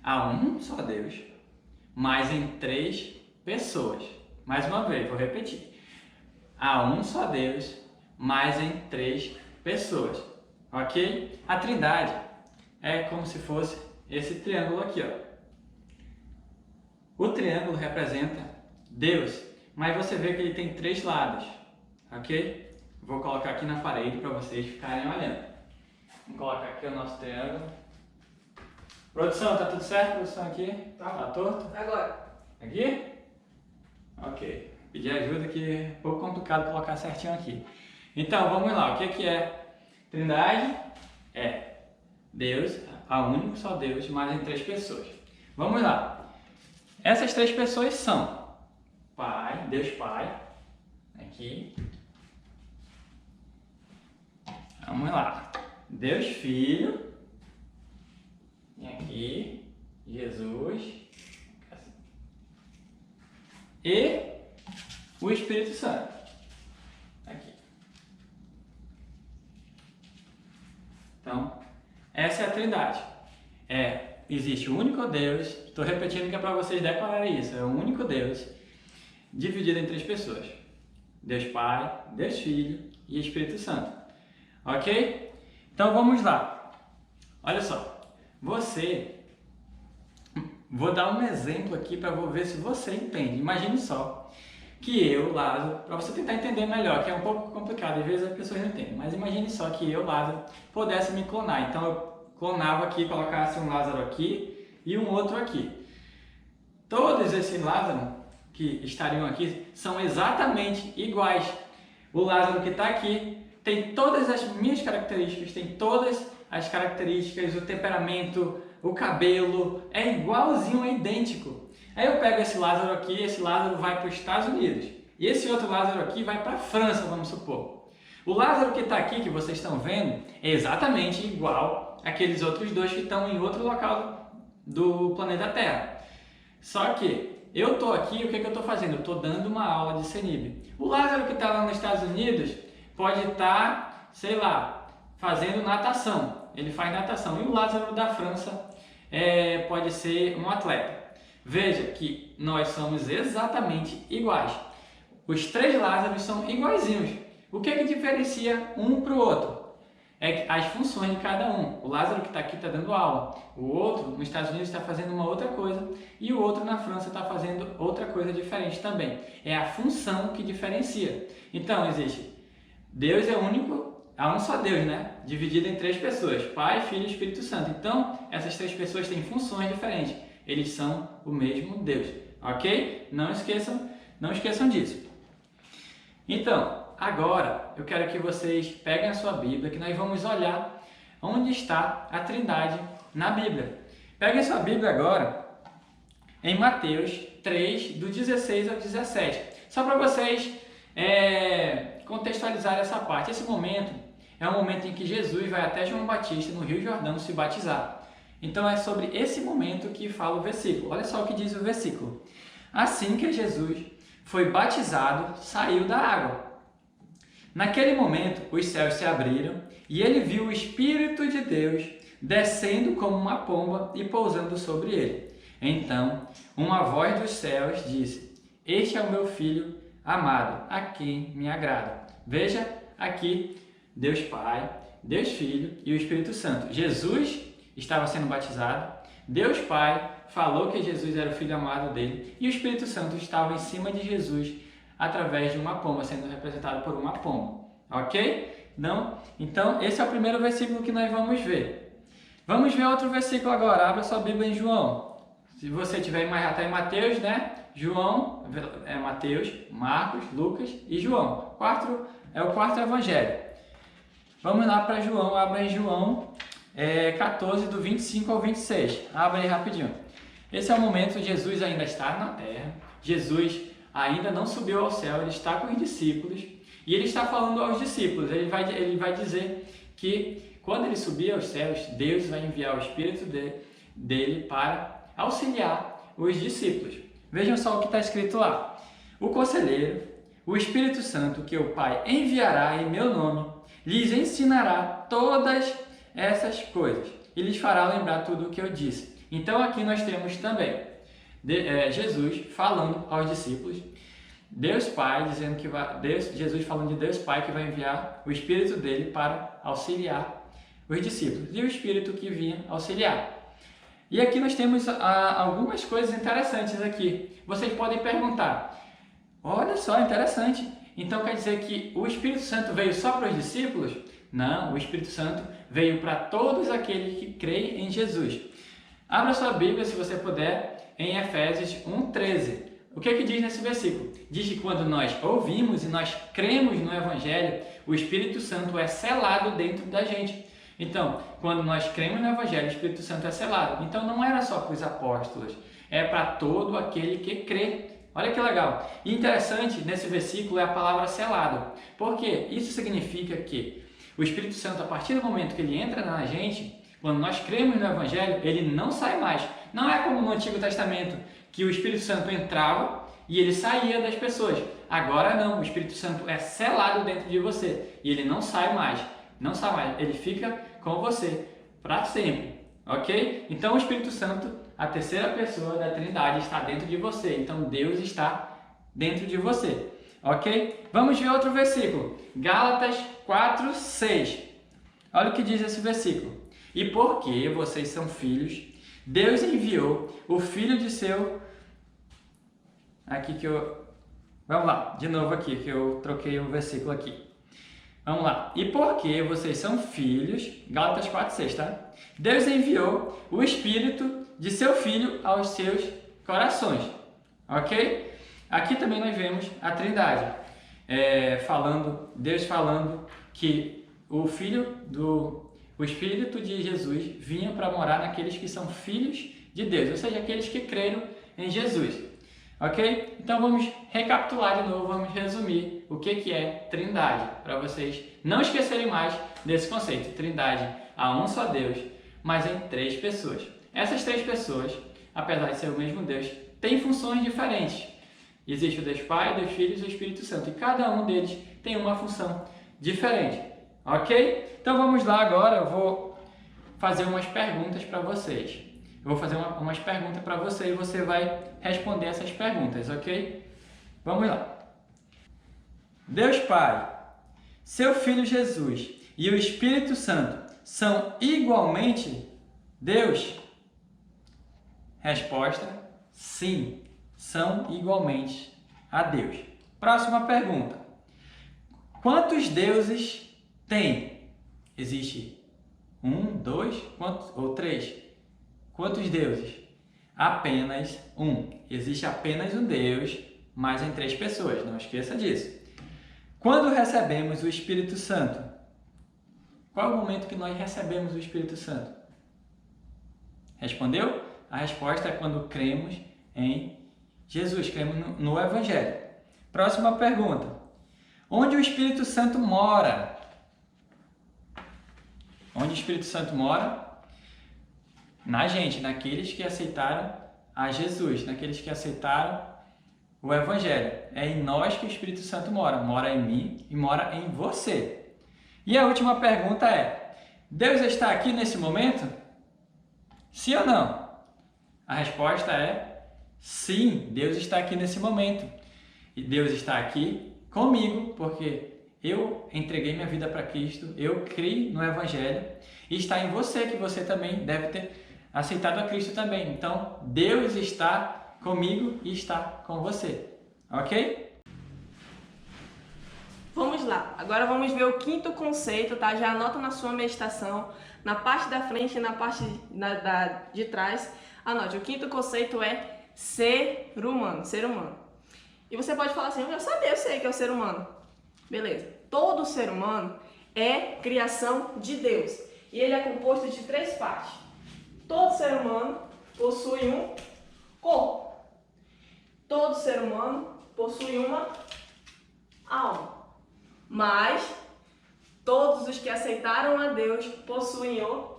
há um só Deus, mas em 3 pessoas. Mais uma vez, vou repetir. Há um só Deus, mas em 3 pessoas. Ok? A Trindade é como se fosse esse triângulo aqui, ó. O triângulo representa Deus, mas você vê que ele tem 3 lados. Ok? Vou colocar aqui na parede para vocês ficarem olhando. Vamos colocar aqui o nosso triângulo. Produção, tá tudo certo? Produção aqui? Tá torto? Agora. Aqui? Ok. Pedir ajuda que é um pouco complicado colocar certinho aqui. Então, vamos lá. O que é Trindade? É Deus, a único só Deus, mas em 3 pessoas. Vamos lá. Essas 3 pessoas são Pai, Deus Pai, aqui. Vamos lá. Deus Filho, e aqui, Jesus, e o Espírito Santo, aqui. Então, essa existe o único Deus, estou repetindo que é para vocês decorarem isso, é o único Deus dividido em 3 pessoas. Deus Pai, Deus Filho e Espírito Santo. Ok? Então vamos lá. Olha só, vou dar um exemplo aqui para ver se você entende. Imagine só que eu, Lázaro, para você tentar entender melhor, que é um pouco complicado, às vezes as pessoas não entendem, mas imagine só que eu, Lázaro, pudesse me clonar. Então eu clonava aqui, colocasse um Lázaro aqui e um outro aqui. Todos esses Lázaro que estariam aqui são exatamente iguais. O Lázaro que está aqui tem todas as minhas características, tem todas as características, o temperamento, o cabelo, é igualzinho, é idêntico. Aí eu pego esse Lázaro aqui, esse Lázaro vai para os Estados Unidos. E esse outro Lázaro aqui vai para a França, vamos supor. O Lázaro que está aqui, que vocês estão vendo, é exatamente igual àqueles outros dois que estão em outro local do planeta Terra. Só que eu estou aqui, o que eu estou fazendo? Eu estou dando uma aula de CENIB. O Lázaro que está lá nos Estados Unidos pode estar, sei lá, fazendo natação. Ele faz natação. E o Lázaro da França pode ser um atleta. Veja que nós somos exatamente iguais. Os 3 Lázaros são iguaizinhos. O que diferencia um para o outro? É as funções de cada um. O Lázaro que está aqui está dando aula. O outro, nos Estados Unidos, está fazendo uma outra coisa. E o outro, na França, está fazendo outra coisa diferente também. É a função que diferencia. Então, existe. Deus é único, há um só Deus, né? Dividido em 3 pessoas. Pai, Filho e Espírito Santo. Então, essas 3 pessoas têm funções diferentes. Eles são o mesmo Deus. Ok? Não esqueçam disso. Então, agora, eu quero que vocês peguem a sua Bíblia, que nós vamos olhar onde está a Trindade na Bíblia. Peguem a sua Bíblia agora em Mateus 3, do 16 ao 17. Só para vocês contextualizar essa parte. Esse momento é um momento em que Jesus vai até João Batista, no Rio Jordão, se batizar. Então é sobre esse momento que fala o versículo. Olha só o que diz o versículo. Assim que Jesus foi batizado, saiu da água. Naquele momento, os céus se abriram e ele viu o Espírito de Deus descendo como uma pomba e pousando sobre ele. Então, uma voz dos céus disse: Este é o meu Filho amado, a quem me agrada. Veja aqui Deus Pai, Deus Filho e o Espírito Santo. Jesus estava sendo batizado, Deus Pai falou que Jesus era o Filho amado dele e o Espírito Santo estava em cima de Jesus através de uma pomba, sendo representado por uma pomba. Ok? Não? Então, esse é o primeiro versículo que nós vamos ver. Vamos ver outro versículo agora. Abra sua Bíblia em João. Se você tiver já está em Mateus, né? João, Mateus, Marcos, Lucas e João. É o quarto evangelho. Vamos lá para João. Abra em João 14, do 25 ao 26. Abra aí rapidinho. Esse é o momento que Jesus ainda está na terra. Jesus ainda não subiu ao céu, ele está com os discípulos e ele está falando aos discípulos. Ele vai dizer que quando ele subir aos céus, Deus vai enviar o Espírito dele para auxiliar os discípulos. Vejam só o que está escrito lá. O Conselheiro, o Espírito Santo, que o Pai enviará em meu nome, lhes ensinará todas essas coisas e lhes fará lembrar tudo o que eu disse. Então aqui nós temos também Jesus falando aos discípulos, Deus Pai dizendo que Jesus falando de Deus Pai que vai enviar o Espírito dele para auxiliar os discípulos e o Espírito que vinha auxiliar. E aqui nós temos algumas coisas interessantes aqui. Vocês podem perguntar: olha só, interessante. Então quer dizer que o Espírito Santo veio só para os discípulos? Não, o Espírito Santo veio para todos aqueles que creem em Jesus. Abra sua Bíblia, se você puder, em Efésios 1:13. O que diz nesse versículo? Diz que quando nós ouvimos e nós cremos no Evangelho, o Espírito Santo é selado dentro da gente. Então, quando nós cremos no Evangelho, o Espírito Santo é selado. Então, não era só para os apóstolos, é para todo aquele que crê. Olha que legal. E interessante, nesse versículo é a palavra selado. Por quê? Isso significa que o Espírito Santo, a partir do momento que ele entra na gente, quando nós cremos no Evangelho, ele não sai mais. Não é como no Antigo Testamento, que o Espírito Santo entrava e ele saía das pessoas. Agora não, o Espírito Santo é selado dentro de você e ele não sai mais. Não sai mais, ele fica com você para sempre. Ok? Então o Espírito Santo, a terceira pessoa da Trindade, está dentro de você. Então Deus está dentro de você. Ok? Vamos ver outro versículo. Gálatas 4, 6. Olha o que diz esse versículo. E porque vocês são filhos, Deus enviou o Filho de seu... Vamos lá, de novo aqui, que eu troquei o versículo aqui. Vamos lá. E porque vocês são filhos... Gálatas 4, 6, tá? Deus enviou o Espírito de seu Filho aos seus corações. Ok? Aqui também nós vemos a Trindade. Deus falando que o Espírito de Jesus vinha para morar naqueles que são filhos de Deus, ou seja, aqueles que creram em Jesus. Ok? Então vamos recapitular de novo, vamos resumir o que é Trindade, para vocês não esquecerem mais desse conceito. Trindade, há um só Deus, mas em 3 pessoas. Essas 3 pessoas, apesar de ser o mesmo Deus, têm funções diferentes. Existe o Deus Pai, Deus Filho e o Espírito Santo, e cada um deles tem uma função diferente. Ok? Então vamos lá agora, eu vou fazer umas perguntas para vocês. Eu vou fazer umas perguntas para você e você vai responder essas perguntas, ok? Vamos lá. Deus Pai, seu Filho Jesus e o Espírito Santo são igualmente Deus? Resposta: sim, são igualmente a Deus. Próxima pergunta. Quantos deuses tem? Existe 1, 2 ou 3? Quantos deuses? Apenas um. Existe apenas um Deus, mas em 3 pessoas. Não esqueça disso. Quando recebemos o Espírito Santo? Qual é o momento que nós recebemos o Espírito Santo? Respondeu? A resposta é quando cremos em Jesus, cremos no Evangelho. Próxima pergunta. Onde o Espírito Santo mora? Onde o Espírito Santo mora? Na gente, naqueles que aceitaram a Jesus, naqueles que aceitaram o Evangelho. É em nós que o Espírito Santo mora. Mora em mim e mora em você. E a última pergunta é: Deus está aqui nesse momento? Sim ou não? A resposta é sim, Deus está aqui nesse momento. E Deus está aqui comigo, porque eu entreguei minha vida para Cristo, eu criei no Evangelho, e está em você, que você também deve ter aceitado a Cristo também. Então, Deus está comigo e está com você. Ok? Vamos lá, agora vamos ver o 5º conceito, tá? Já anota na sua meditação, na parte da frente e na parte de trás. Anote, o 5º conceito é ser humano, ser humano. E você pode falar assim: eu sei que é o ser humano. Beleza. Todo ser humano é criação de Deus. E ele é composto de 3 partes. Todo ser humano possui um corpo. Todo ser humano possui uma alma. Mas todos os que aceitaram a Deus possuem o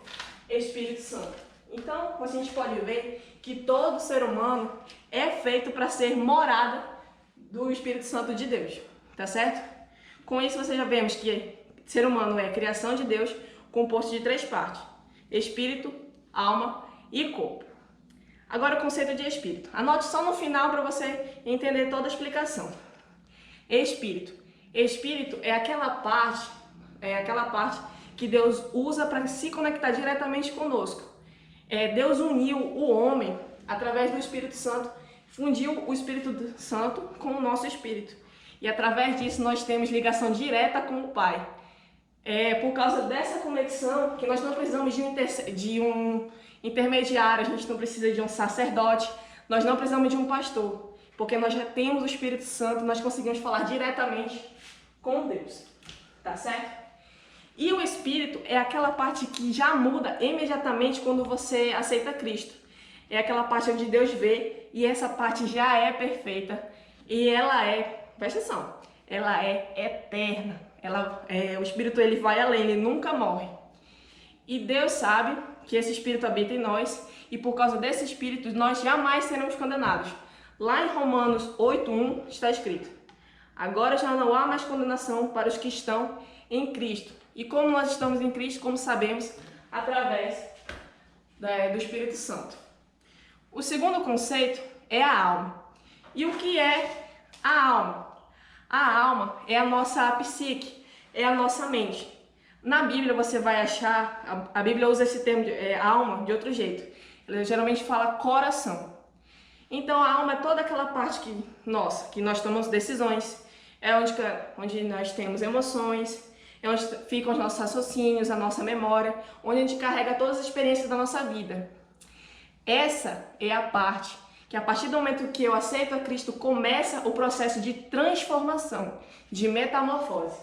Espírito Santo. Então, a gente pode ver que todo ser humano é feito para ser morada do Espírito Santo de Deus. Tá certo? Com isso, você já vemos que ser humano é criação de Deus, composto de 3 partes: espírito, alma e corpo. Agora o conceito de espírito. Anote só no final para você entender toda a explicação. Espírito. Espírito é aquela parte que Deus usa para se conectar diretamente conosco. Deus uniu o homem através do Espírito Santo, fundiu o Espírito Santo com o nosso espírito. E através disso nós temos ligação direta com o Pai. Por causa dessa conexão que nós não precisamos de um intermediário, a gente não precisa de um sacerdote, nós não precisamos de um pastor, porque nós já temos o Espírito Santo, nós conseguimos falar diretamente com Deus, tá certo? E o Espírito é aquela parte que já muda imediatamente quando você aceita Cristo. É aquela parte onde Deus vê, e essa parte já é perfeita, e ela presta atenção, ela é eterna. O Espírito ele vai além, ele nunca morre. E Deus sabe que esse Espírito habita em nós, e por causa desse Espírito nós jamais seremos condenados. Lá em Romanos 8:1 está escrito: agora já não há mais condenação para os que estão em Cristo. E como nós estamos em Cristo, como sabemos, através do Espírito Santo. O segundo conceito é a alma. E o que é a alma? A alma é a nossa psique, é a nossa mente. Na Bíblia você vai achar, a Bíblia usa esse termo alma de outro jeito. Ela geralmente fala coração. Então a alma é toda aquela parte que nós tomamos decisões, é onde nós temos emoções, é onde ficam os nossos raciocínios, a nossa memória, onde a gente carrega todas as experiências da nossa vida. Essa é a parte que, a partir do momento que eu aceito a Cristo, começa o processo de transformação, de metamorfose.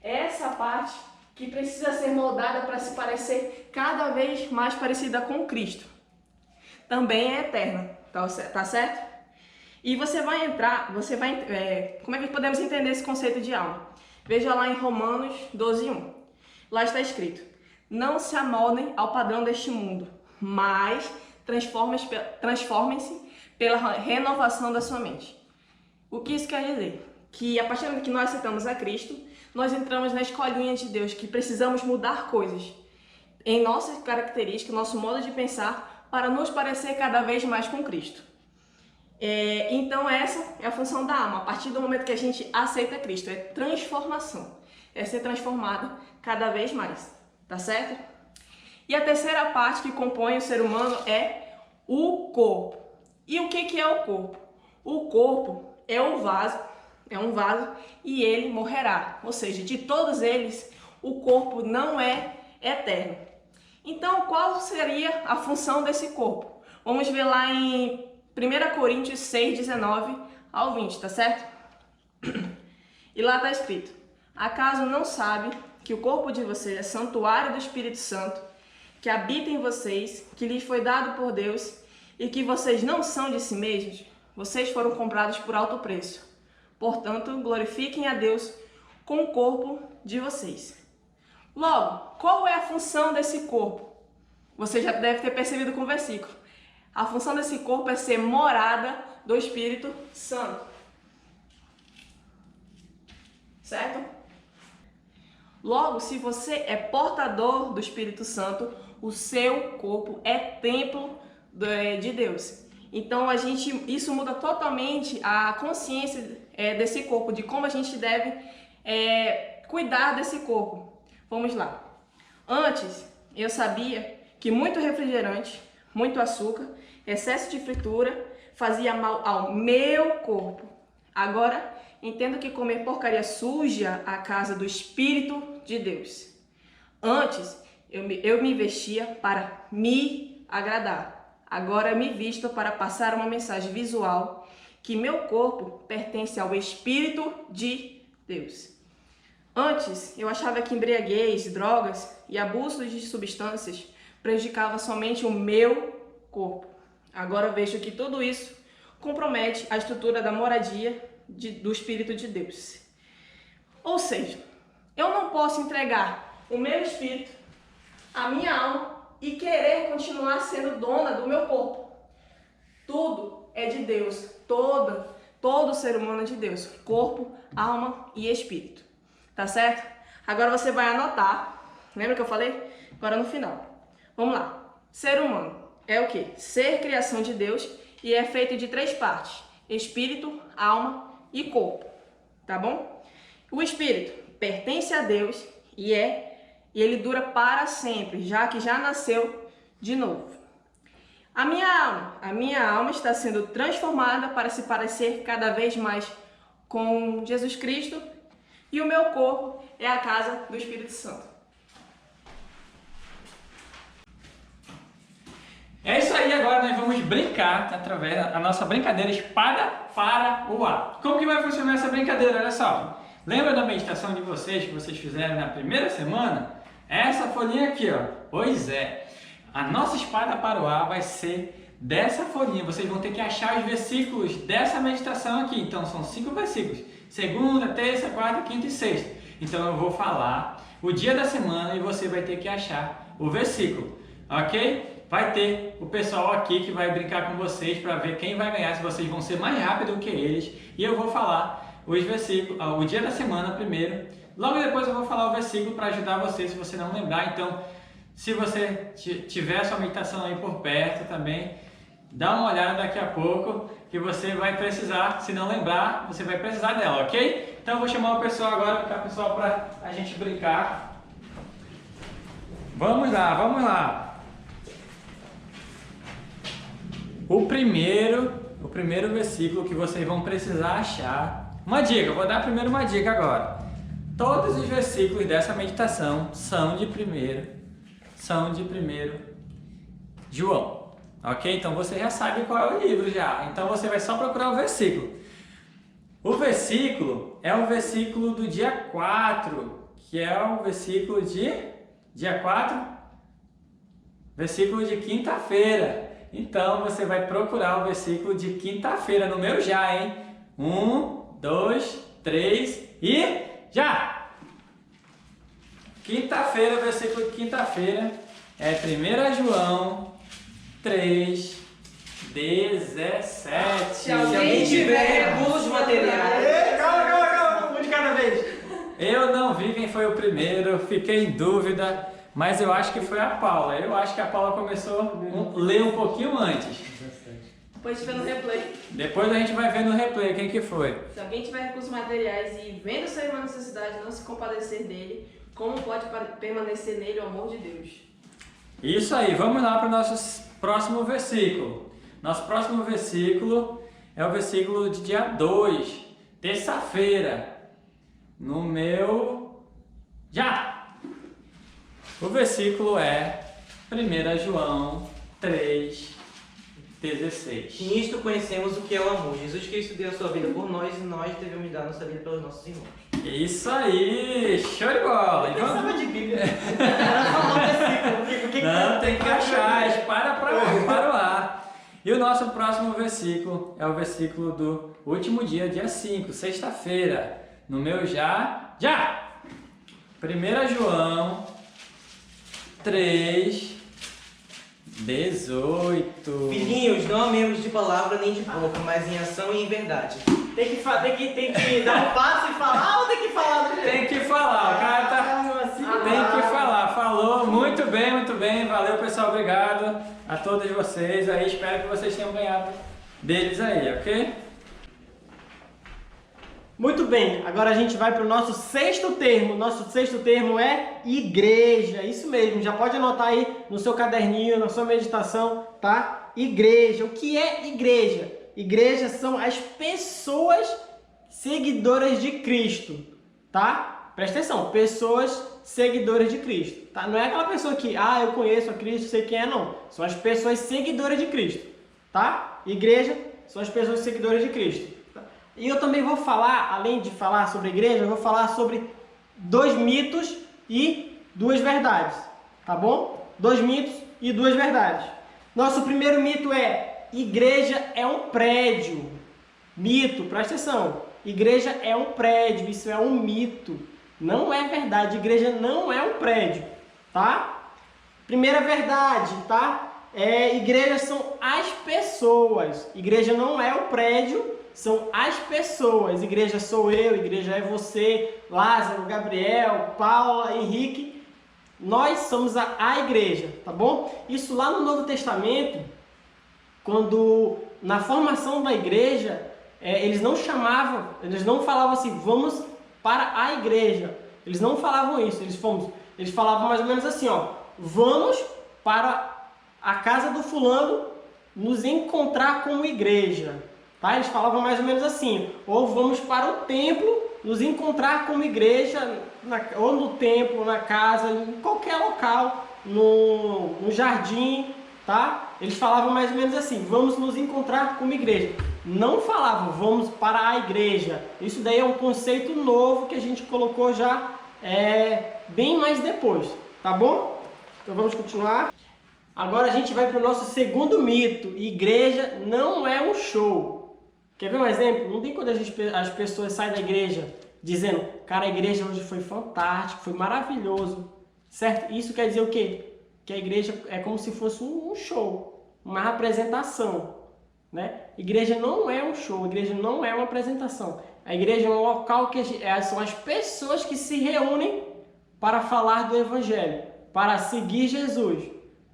Essa parte que precisa ser moldada para se parecer cada vez mais parecida com Cristo. Também é eterna, tá certo? E como é que podemos entender esse conceito de alma? Veja lá em Romanos 12:1. Lá está escrito: não se amoldem ao padrão deste mundo, mas transformem-se pela renovação da sua mente. O que isso quer dizer? Que a partir do momento que nós aceitamos a Cristo, nós entramos na escolinha de Deus, que precisamos mudar coisas em nossas características, nosso modo de pensar, para nos parecer cada vez mais com Cristo. Então essa é a função da alma. A partir do momento que a gente aceita Cristo, é transformação, é ser transformado cada vez mais, tá certo? E a terceira parte que compõe o ser humano é o corpo. E o que é o corpo? O corpo é um vaso e ele morrerá. Ou seja, de todos eles, o corpo não é eterno. Então, qual seria a função desse corpo? Vamos ver lá em 1 Coríntios 6, 19 ao 20, tá certo? E lá está escrito: acaso não sabe que o corpo de vocês é santuário do Espírito Santo, que habita em vocês, que lhes foi dado por Deus, e que vocês não são de si mesmos? Vocês foram comprados por alto preço. Portanto, glorifiquem a Deus com o corpo de vocês. Logo, qual é a função desse corpo? Você já deve ter percebido com o versículo. A função desse corpo é ser morada do Espírito Santo. Certo? Logo, se você é portador do Espírito Santo, o seu corpo é templo de Deus. Então, isso muda totalmente a consciência desse corpo, de como a gente deve cuidar desse corpo. Vamos lá. Antes, eu sabia que muito refrigerante, muito açúcar, excesso de fritura fazia mal ao meu corpo. Agora, entendo que comer porcaria suja a casa do Espírito de Deus. Antes, eu me vestia para me agradar. Agora me visto para passar uma mensagem visual que meu corpo pertence ao Espírito de Deus. Antes, eu achava que embriaguez, drogas e abuso de substâncias prejudicavam somente o meu corpo. Agora vejo que tudo isso compromete a estrutura da moradia do Espírito de Deus. Ou seja, eu não posso entregar o meu espírito, a minha alma e querer continuar sendo dona do meu corpo. Tudo é de Deus, todo ser humano é de Deus, corpo, alma e espírito. Tá certo? Agora você vai anotar, lembra que eu falei? Agora no final. Vamos lá. Ser humano é o quê? Ser criação de Deus e é feito de 3 partes: espírito, alma e corpo. Tá bom? O espírito pertence a Deus e ele dura para sempre, já que já nasceu de novo. A minha alma está sendo transformada para se parecer cada vez mais com Jesus Cristo, e o meu corpo é a casa do Espírito Santo. É isso aí, agora nós vamos brincar através da nossa brincadeira espada para o ar. Como que vai funcionar essa brincadeira? Olha só, lembra da meditação de vocês que vocês fizeram na primeira semana? Essa folhinha aqui, ó. Pois é, a nossa espada para o ar vai ser dessa folhinha. Vocês vão ter que achar os versículos dessa meditação aqui. Então são 5 versículos: segunda, terça, quarta, quinta e sexta. Então eu vou falar o dia da semana e você vai ter que achar o versículo, ok? Vai ter o pessoal aqui que vai brincar com vocês para ver quem vai ganhar, se vocês vão ser mais rápido que eles. E eu vou falar os versículos, o dia da semana primeiro. Logo depois eu vou falar o versículo para ajudar você, se você não lembrar. Então, Se você tiver sua meditação aí por perto também, dá uma olhada daqui a pouco que você vai precisar, se não lembrar, você vai precisar dela, ok? Então eu vou chamar o pessoal agora, para a gente brincar. Vamos lá, vamos lá. O primeiro versículo que vocês vão precisar achar. Uma dica, eu vou dar primeiro uma dica agora. Todos os versículos dessa meditação são de primeiro João. Ok? Então você já sabe qual é o livro já. Então você vai só procurar o versículo. O versículo é o versículo do dia 4, que é o versículo de dia 4, versículo de quinta-feira. Então você vai procurar o versículo de quinta-feira no meu já, hein? 1, 2, 3 e já! Quinta-feira, versículo de quinta-feira é 1 João 3, 17. Se alguém tiver recursos materiais. Calma, um de cada vez. Eu não vi quem foi o primeiro, fiquei em dúvida, mas eu acho que foi a Paula. Eu acho que a Paula começou a ler um pouquinho antes. Depois de ver no replay. Depois a gente vai ver no replay quem que foi. Se alguém tiver recursos materiais e vendo ser uma necessidade não se compadecer dele, como pode permanecer nele o amor de Deus? Isso aí, vamos lá para o nosso próximo versículo. Nosso próximo versículo é o versículo de dia 2, terça-feira. No meu... Já! O versículo é 1 João 3, 16. Nisto conhecemos o que é o amor. Jesus Cristo deu a sua vida por nós e nós devemos dar nossa vida pelos nossos irmãos. Isso aí! Show de bola! Eu Então, pensava de Bíblia. Era só um versículo. O que não, tem que achar, para o ar. E o nosso próximo versículo é o versículo do último dia, dia 5, sexta-feira. No meu já! 1 João 3, 18. Filhinhos, não amemos de palavra nem de boca, mas em ação e em verdade. Tem que dar um passo e falar ou tem que falar do jeito? Tem que falar, o cara tá... Assim, Tem que falar, falou, muito bem, valeu pessoal, obrigado a todos vocês aí, espero que vocês tenham ganhado deles aí, ok? Muito bem, agora a gente vai para o nosso sexto termo. Nosso sexto termo é igreja, isso mesmo, já pode anotar aí no seu caderninho, na sua meditação, tá? Igreja, o que é igreja? Igreja são as pessoas seguidoras de Cristo, tá? Presta atenção, pessoas seguidoras de Cristo, tá? Não é aquela pessoa que, eu conheço a Cristo, sei quem é, não. São as pessoas seguidoras de Cristo, tá? Igreja são as pessoas seguidoras de Cristo. Tá? E eu também vou falar, além de falar sobre a igreja, eu vou falar sobre 2 mitos e 2 verdades, tá bom? 2 mitos e 2 verdades. Nosso primeiro mito é: igreja é um prédio. Mito, presta atenção. Igreja é um prédio, isso é um mito. Não é verdade, igreja não é um prédio, tá? Primeira verdade, tá? Igrejas são as pessoas. Igreja não é o prédio, são as pessoas. Igreja sou eu, igreja é você, Lázaro, Gabriel, Paula, Henrique. Nós somos a igreja, tá bom? Isso lá no Novo Testamento, quando na formação da igreja, eles não falavam assim, vamos para a igreja. Eles não falavam isso, eles falavam mais ou menos assim, vamos para a casa do fulano nos encontrar como igreja. Tá? Eles falavam mais ou menos assim, ou vamos para o templo nos encontrar como igreja, ou no templo, na casa, em qualquer local, no jardim, tá? Eles falavam mais ou menos assim, vamos nos encontrar como igreja. Não falavam, vamos para a igreja. Isso daí é um conceito novo que a gente colocou já bem mais depois, tá bom? Então vamos continuar. Agora a gente vai para o nosso segundo mito. Igreja não é um show. Quer ver um exemplo? Não tem quando as pessoas saem da igreja dizendo, cara, a igreja hoje foi fantástico, foi maravilhoso, certo? Isso quer dizer o quê? Que a igreja é como se fosse um show, uma apresentação, né? Igreja não é um show, a igreja não é uma apresentação. A igreja é um local que são as pessoas que se reúnem para falar do evangelho, para seguir Jesus,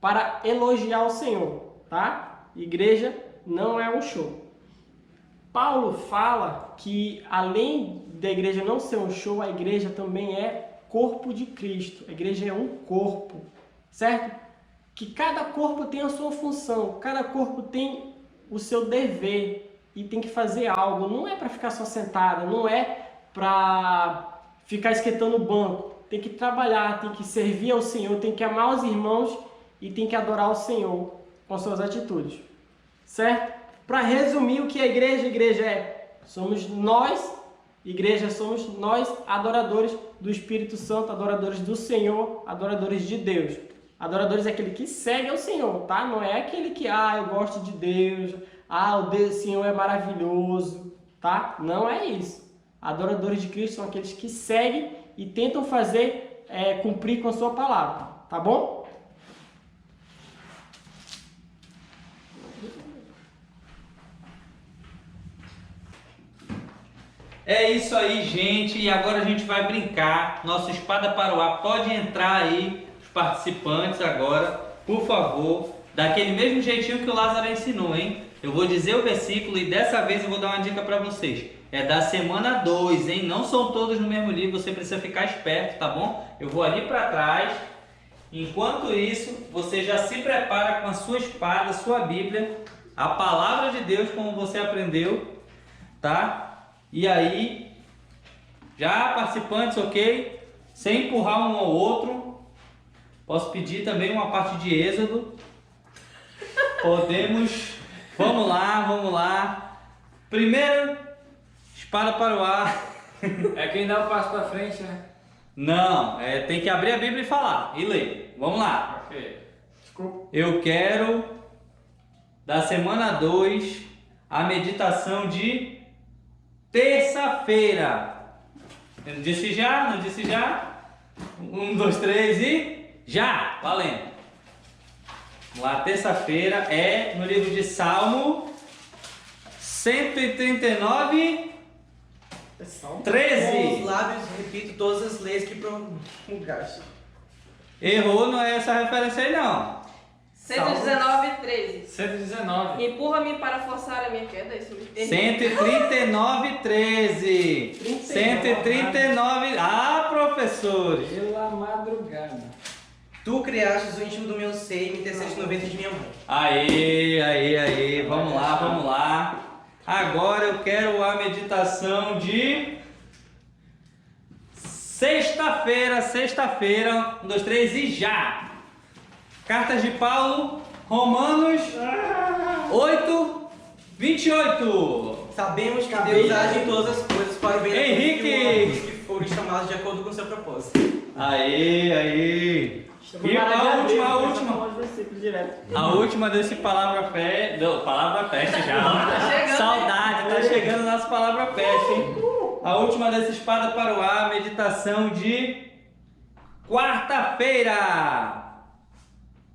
para elogiar o Senhor, tá? Igreja não é um show. Paulo fala que além da igreja não ser um show, a igreja também é corpo de Cristo. A igreja é um corpo, certo? Que cada corpo tem a sua função, cada corpo tem o seu dever e tem que fazer algo. Não é para ficar só sentada, não é para ficar esquentando o banco. Tem que trabalhar, tem que servir ao Senhor, tem que amar os irmãos e tem que adorar o Senhor com suas atitudes, certo? Para resumir o que é igreja somos nós, igreja somos nós adoradores do Espírito Santo, adoradores do Senhor, adoradores de Deus. Adoradores é aquele que segue ao Senhor, tá? Não é aquele que, eu gosto de Deus, o Senhor é maravilhoso, tá? Não é isso. Adoradores de Cristo são aqueles que seguem e tentam fazer, cumprir com a sua palavra, tá bom? É isso aí, gente. E agora a gente vai brincar. Nosso Espada para o Ar. Pode entrar aí, os participantes agora, por favor. Daquele mesmo jeitinho que o Lázaro ensinou, hein? Eu vou dizer o versículo e dessa vez eu vou dar uma dica para vocês. É da semana 2, hein? Não são todos no mesmo livro, você precisa ficar esperto, tá bom? Eu vou ali para trás. Enquanto isso, você já se prepara com a sua espada, a sua Bíblia, a palavra de Deus, como você aprendeu, tá? E aí, já participantes, ok? Sem empurrar um ao outro. Posso pedir também uma parte de Êxodo. Podemos. Vamos lá. Primeiro, espada para o ar. É quem dá o passo para frente, né? Não, tem que abrir a Bíblia e falar, e ler. Vamos lá. Ok. Desculpa. Eu quero, da semana 2, a meditação de terça-feira. Eu não disse já? 1, 2, 3 e já! Valendo! Vamos lá, terça-feira é no livro de Salmo 139, 13. Com os lábios repito todas as leis que promulgaste. Errou, não é essa referência aí não. 119, 13. 119. Empurra-me para forçar a minha queda. Isso me 139, 13. 139. Professores! Pela madrugada. Tu criastes o íntimo do meu ser e me teceste no ventre de minha mãe. Aí. Vamos lá. Agora eu quero a meditação de sexta-feira. 1, 2, 3 e já! Cartas de Paulo, Romanos 8, 28. Sabemos que Deus age em todas as coisas para o bem Henrique! daqueles que foram chamados de acordo com o seu propósito. Aí. E a última. A última desse palavra peste já. Saudade, tá chegando a nossa palavra peste, hein? A última dessa espada para o ar, meditação de quarta-feira.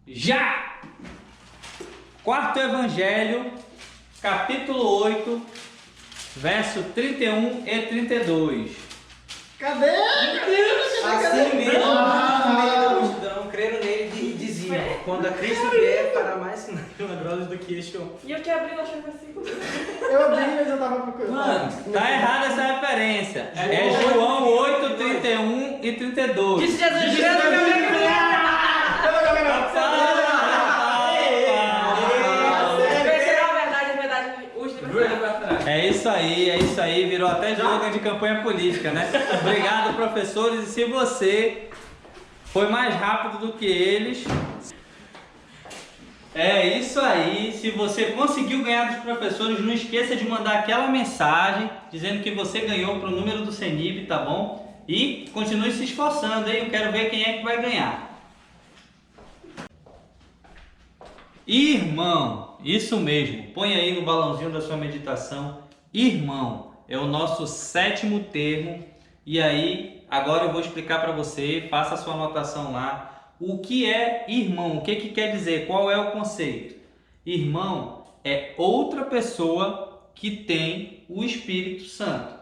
Já! Quarto Evangelho, capítulo 8, verso 31 e 32. Cadê? Assim mesmo, no meio da multidão, creram nele e diziam: quando a Cristo vier, fará mais sinais milagrosos do que este homem. E eu que abri, eu achei o versículo. Eu abri, mas eu tava procurando. Mano, tá errada essa referência. É João 8, 31 e 32. Disse Jesus, É isso aí, virou até slogan de campanha política, né? Obrigado, professores, e se você foi mais rápido do que eles, é isso aí, se você conseguiu ganhar dos professores, não esqueça de mandar aquela mensagem dizendo que você ganhou pro número do CENIB, tá bom? E continue se esforçando, hein? Eu quero ver quem é que vai ganhar. Irmão, isso mesmo, põe aí no balãozinho da sua meditação, irmão, é o nosso 7º termo, e aí agora eu vou explicar para você, faça a sua anotação lá, o que é irmão, o que quer dizer, qual é o conceito? Irmão é outra pessoa que tem o Espírito Santo,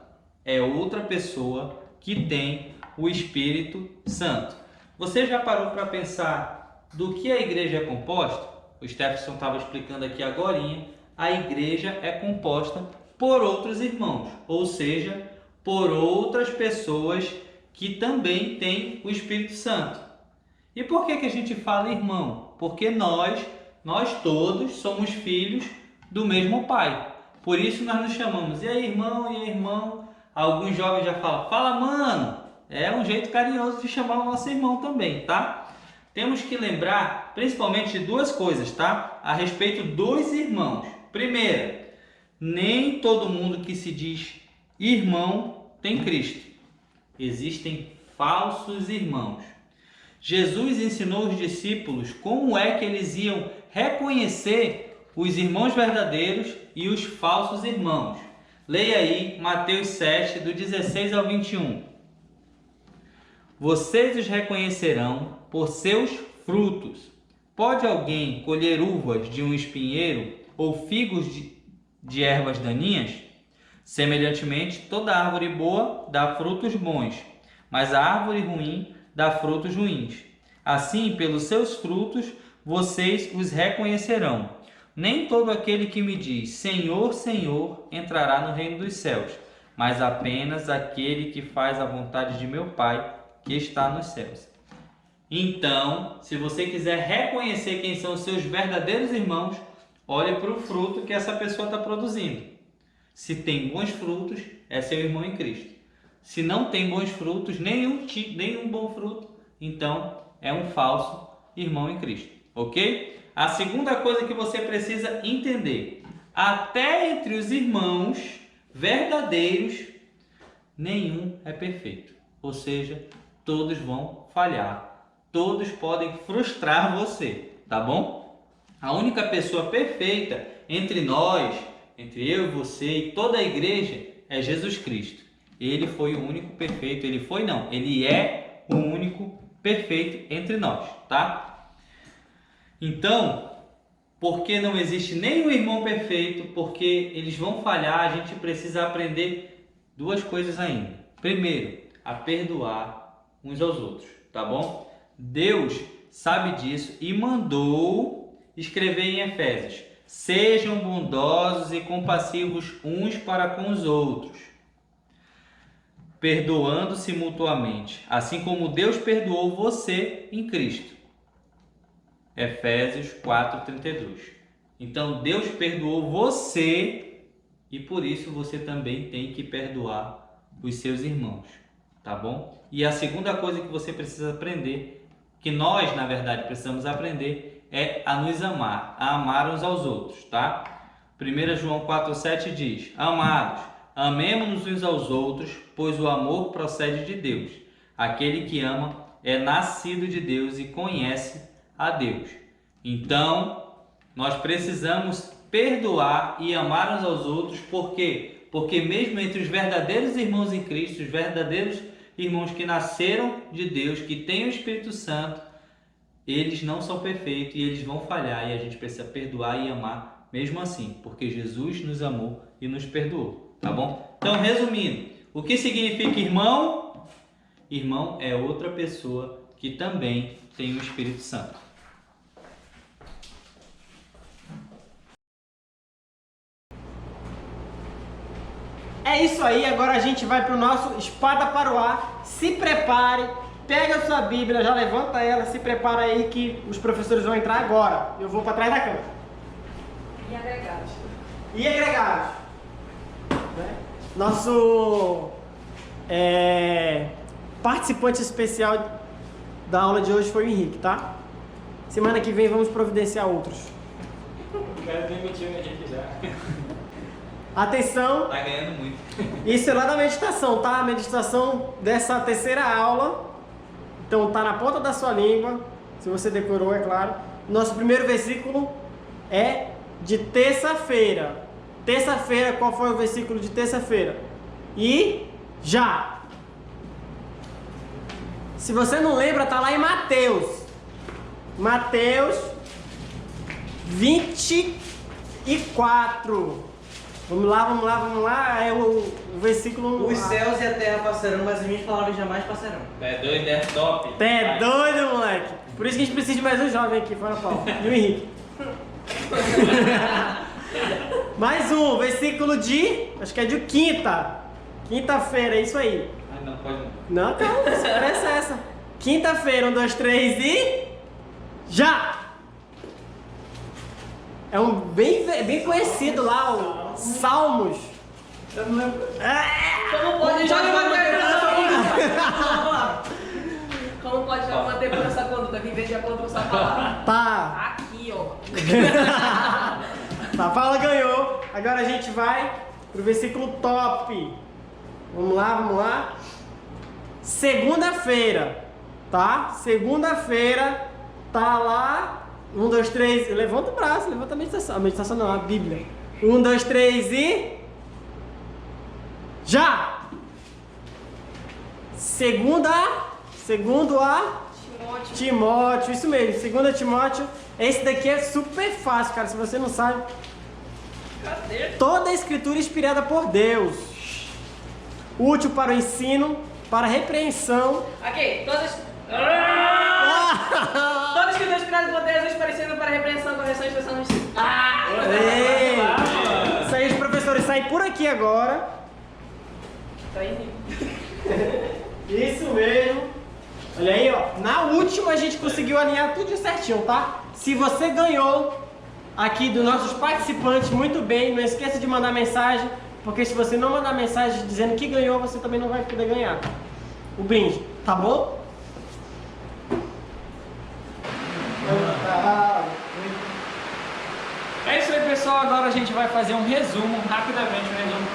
é outra pessoa que tem o Espírito Santo. Você já parou para pensar do que a igreja é composta? O Stephenson estava explicando aqui agorinha. A igreja é composta por outros irmãos, ou seja, por outras pessoas que também têm o Espírito Santo. E por que a gente fala irmão? Porque nós todos somos filhos do mesmo Pai. Por isso nós nos chamamos, e aí irmão, e aí irmão. Alguns jovens já falam, fala mano. É um jeito carinhoso de chamar o nosso irmão também, tá? Temos que lembrar principalmente de duas coisas, tá? A respeito dos irmãos. Primeira, nem todo mundo que se diz irmão tem Cristo. Existem falsos irmãos. Jesus ensinou os discípulos como é que eles iam reconhecer os irmãos verdadeiros e os falsos irmãos. Leia aí Mateus 7, do 16 ao 21. Vocês os reconhecerão por seus frutos. Pode alguém colher uvas de um espinheiro ou figos de ervas daninhas? Semelhantemente, toda árvore boa dá frutos bons, mas a árvore ruim dá frutos ruins. Assim, pelos seus frutos, vocês os reconhecerão. Nem todo aquele que me diz Senhor, Senhor entrará no reino dos céus, mas apenas aquele que faz a vontade de meu Pai que está nos céus. Então, se você quiser reconhecer quem são os seus verdadeiros irmãos, olhe para o fruto que essa pessoa está produzindo. Se tem bons frutos, é seu irmão em Cristo. Se não tem bons frutos, nenhum bom fruto, então é um falso irmão em Cristo, ok? A segunda coisa que você precisa entender, até entre os irmãos verdadeiros, nenhum é perfeito, ou seja, todos vão falhar, todos podem frustrar você, tá bom? A única pessoa perfeita entre nós, entre eu e você e toda a igreja é Jesus Cristo. Ele foi o único perfeito, ele é o único perfeito entre nós, tá? Então, porque não existe nenhum irmão perfeito, porque eles vão falhar, a gente precisa aprender duas coisas ainda. Primeiro, a perdoar uns aos outros, tá bom? Deus sabe disso e mandou escrever em Efésios: sejam bondosos e compassivos uns para com os outros, perdoando-se mutuamente, assim como Deus perdoou você em Cristo. Efésios 4:32. Então Deus perdoou você e por isso você também tem que perdoar os seus irmãos, tá bom? E a segunda coisa que você precisa aprender, que nós na verdade precisamos aprender, é a nos amar, a amar uns aos outros, tá? 1 João 4:7 diz: amados, amemo-nos uns aos outros, pois o amor procede de Deus. Aquele que ama é nascido de Deus e conhece a Deus. Então, nós precisamos perdoar e amar uns aos outros, por quê? Porque mesmo entre os verdadeiros irmãos em Cristo, os verdadeiros irmãos que nasceram de Deus, que têm o Espírito Santo, eles não são perfeitos e eles vão falhar, e a gente precisa perdoar e amar mesmo assim, porque Jesus nos amou e nos perdoou, tá bom? Então, resumindo, o que significa irmão? Irmão é outra pessoa que também tem o Espírito Santo. É isso aí, agora a gente vai para o nosso Espada para o Ar. Se prepare, pega a sua Bíblia, já levanta ela, se prepara aí que os professores vão entrar agora. Eu vou para trás da câmera. E agregados. E agregados. Nosso participante especial da aula de hoje foi o Henrique, tá? Semana que vem vamos providenciar outros. O cara demitiu o Henrique já. Atenção! Tá ganhando muito. Isso é lá da meditação, tá? A meditação dessa terceira aula. Então tá na ponta da sua língua, se você decorou, é claro. Nosso primeiro versículo é de terça-feira. Terça-feira, qual foi o versículo de terça-feira? E já! Se você não lembra, tá lá em Mateus. Mateus 24. Vamos lá. É o versículo... Os céus e a terra passarão, mas as minhas palavras jamais passarão. É doido, é top. Tá é doido, moleque. Por isso que a gente precisa de mais um jovem aqui, fora Paulo. E o Henrique. Mais um, versículo de... Acho que é de quinta-feira, é isso aí. Ai, não, pode não. Não, calma, parece essa. Quinta-feira, 1, 2, 3 e... Já! É um bem conhecido lá, o Salmos. Eu não lembro. Como pode Como pode já manter por essa conduta? Viver de acordo com essa palavra. Tá. Aqui, ó. A Paula ganhou. Agora a gente vai pro versículo top. Vamos lá. Segunda-feira, tá? Segunda-feira, tá lá. 1, 2, 3. Levanta o braço, levanta a meditação. A meditação não, a Bíblia. 1, 2, 3 e. Já! Segundo a Timóteo, isso mesmo. Segunda Timóteo. Esse daqui é super fácil, cara. Se você não sabe. Cadê? Toda a escritura é inspirada por Deus. Útil para o ensino, para a repreensão. Aqui, todas que estão inspiradas por Deus, parecendo para a repreensão, correção e expressão no ensino. Ei! Isso aí, os professores saem por aqui agora. Tá aí. Isso mesmo. Olha aí, ó. Na última a gente conseguiu alinhar tudo certinho, tá? Se você ganhou aqui dos nossos participantes, muito bem. Não esqueça de mandar mensagem, porque se você não mandar mensagem dizendo que ganhou, você também não vai poder ganhar o brinde, tá bom? É isso aí, pessoal. Agora a gente vai fazer um resumo, rapidamente, um resumo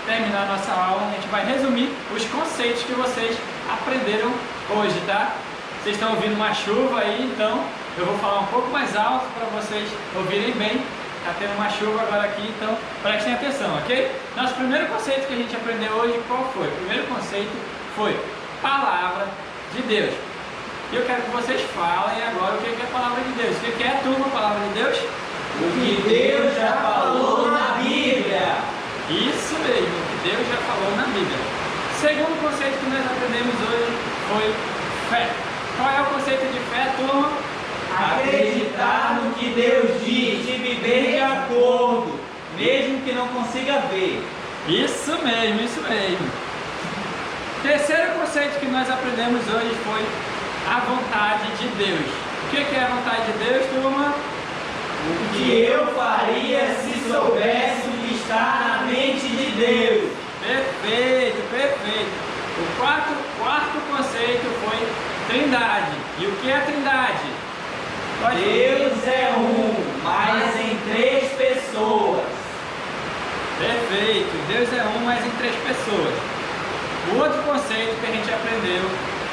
para terminar a nossa aula. A gente vai resumir os conceitos que vocês aprenderam hoje, tá? Vocês estão ouvindo uma chuva aí, então eu vou falar um pouco mais alto para vocês ouvirem bem. Tá tendo uma chuva agora aqui, então prestem atenção, ok? Nosso primeiro conceito que a gente aprendeu hoje, qual foi? O primeiro conceito foi Palavra de Deus. E eu quero que vocês falem agora o que é a Palavra de Deus. O que é a turma, a Palavra de Deus? O que Deus já falou na Bíblia. Isso mesmo, o que Deus já falou na Bíblia. Segundo conceito que nós aprendemos hoje foi fé. Qual é o conceito de fé, turma? Acreditar no que Deus diz e viver de acordo, mesmo que não consiga ver. Isso mesmo, isso mesmo. Terceiro conceito que nós aprendemos hoje foi a vontade de Deus. O que é a vontade de Deus, turma? O que eu faria se soubesse o que está na mente de Deus. Perfeito, perfeito. O quarto conceito foi Trindade. E o que é Trindade? Deus é um, mas em 3 pessoas. Perfeito, Deus é um, mas em 3 pessoas. O outro conceito que a gente aprendeu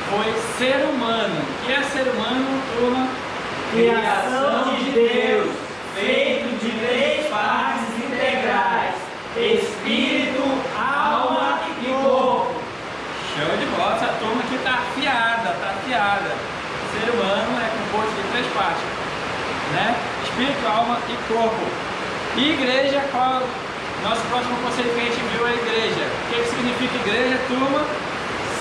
foi ser humano. O que é ser humano, turma? Criação de Deus, feito de 3 partes integrais: espírito, alma e corpo. Show de bola, essa turma aqui tá afiada, tá afiada. O ser humano é composto de 3 partes, né? Espírito, alma e corpo. E igreja, qual nosso próximo conceito que a gente viu é a igreja. O que significa igreja, turma?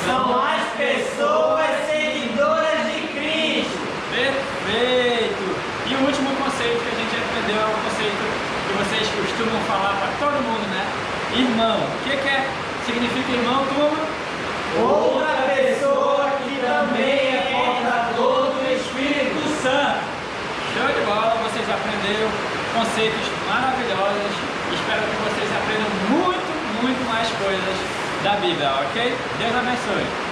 São as pessoas seguidoras de Cristo. Perfeito! E o último conceito que a gente aprendeu é o conceito que vocês costumam falar para todo mundo, né? Irmão. O que significa irmão, turma? Outra pessoa que também é portador do Espírito Santo. Show de bola, vocês aprenderam conceitos maravilhosos. Espero que vocês aprendam muito mais coisas da Bíblia, ok? Deus abençoe.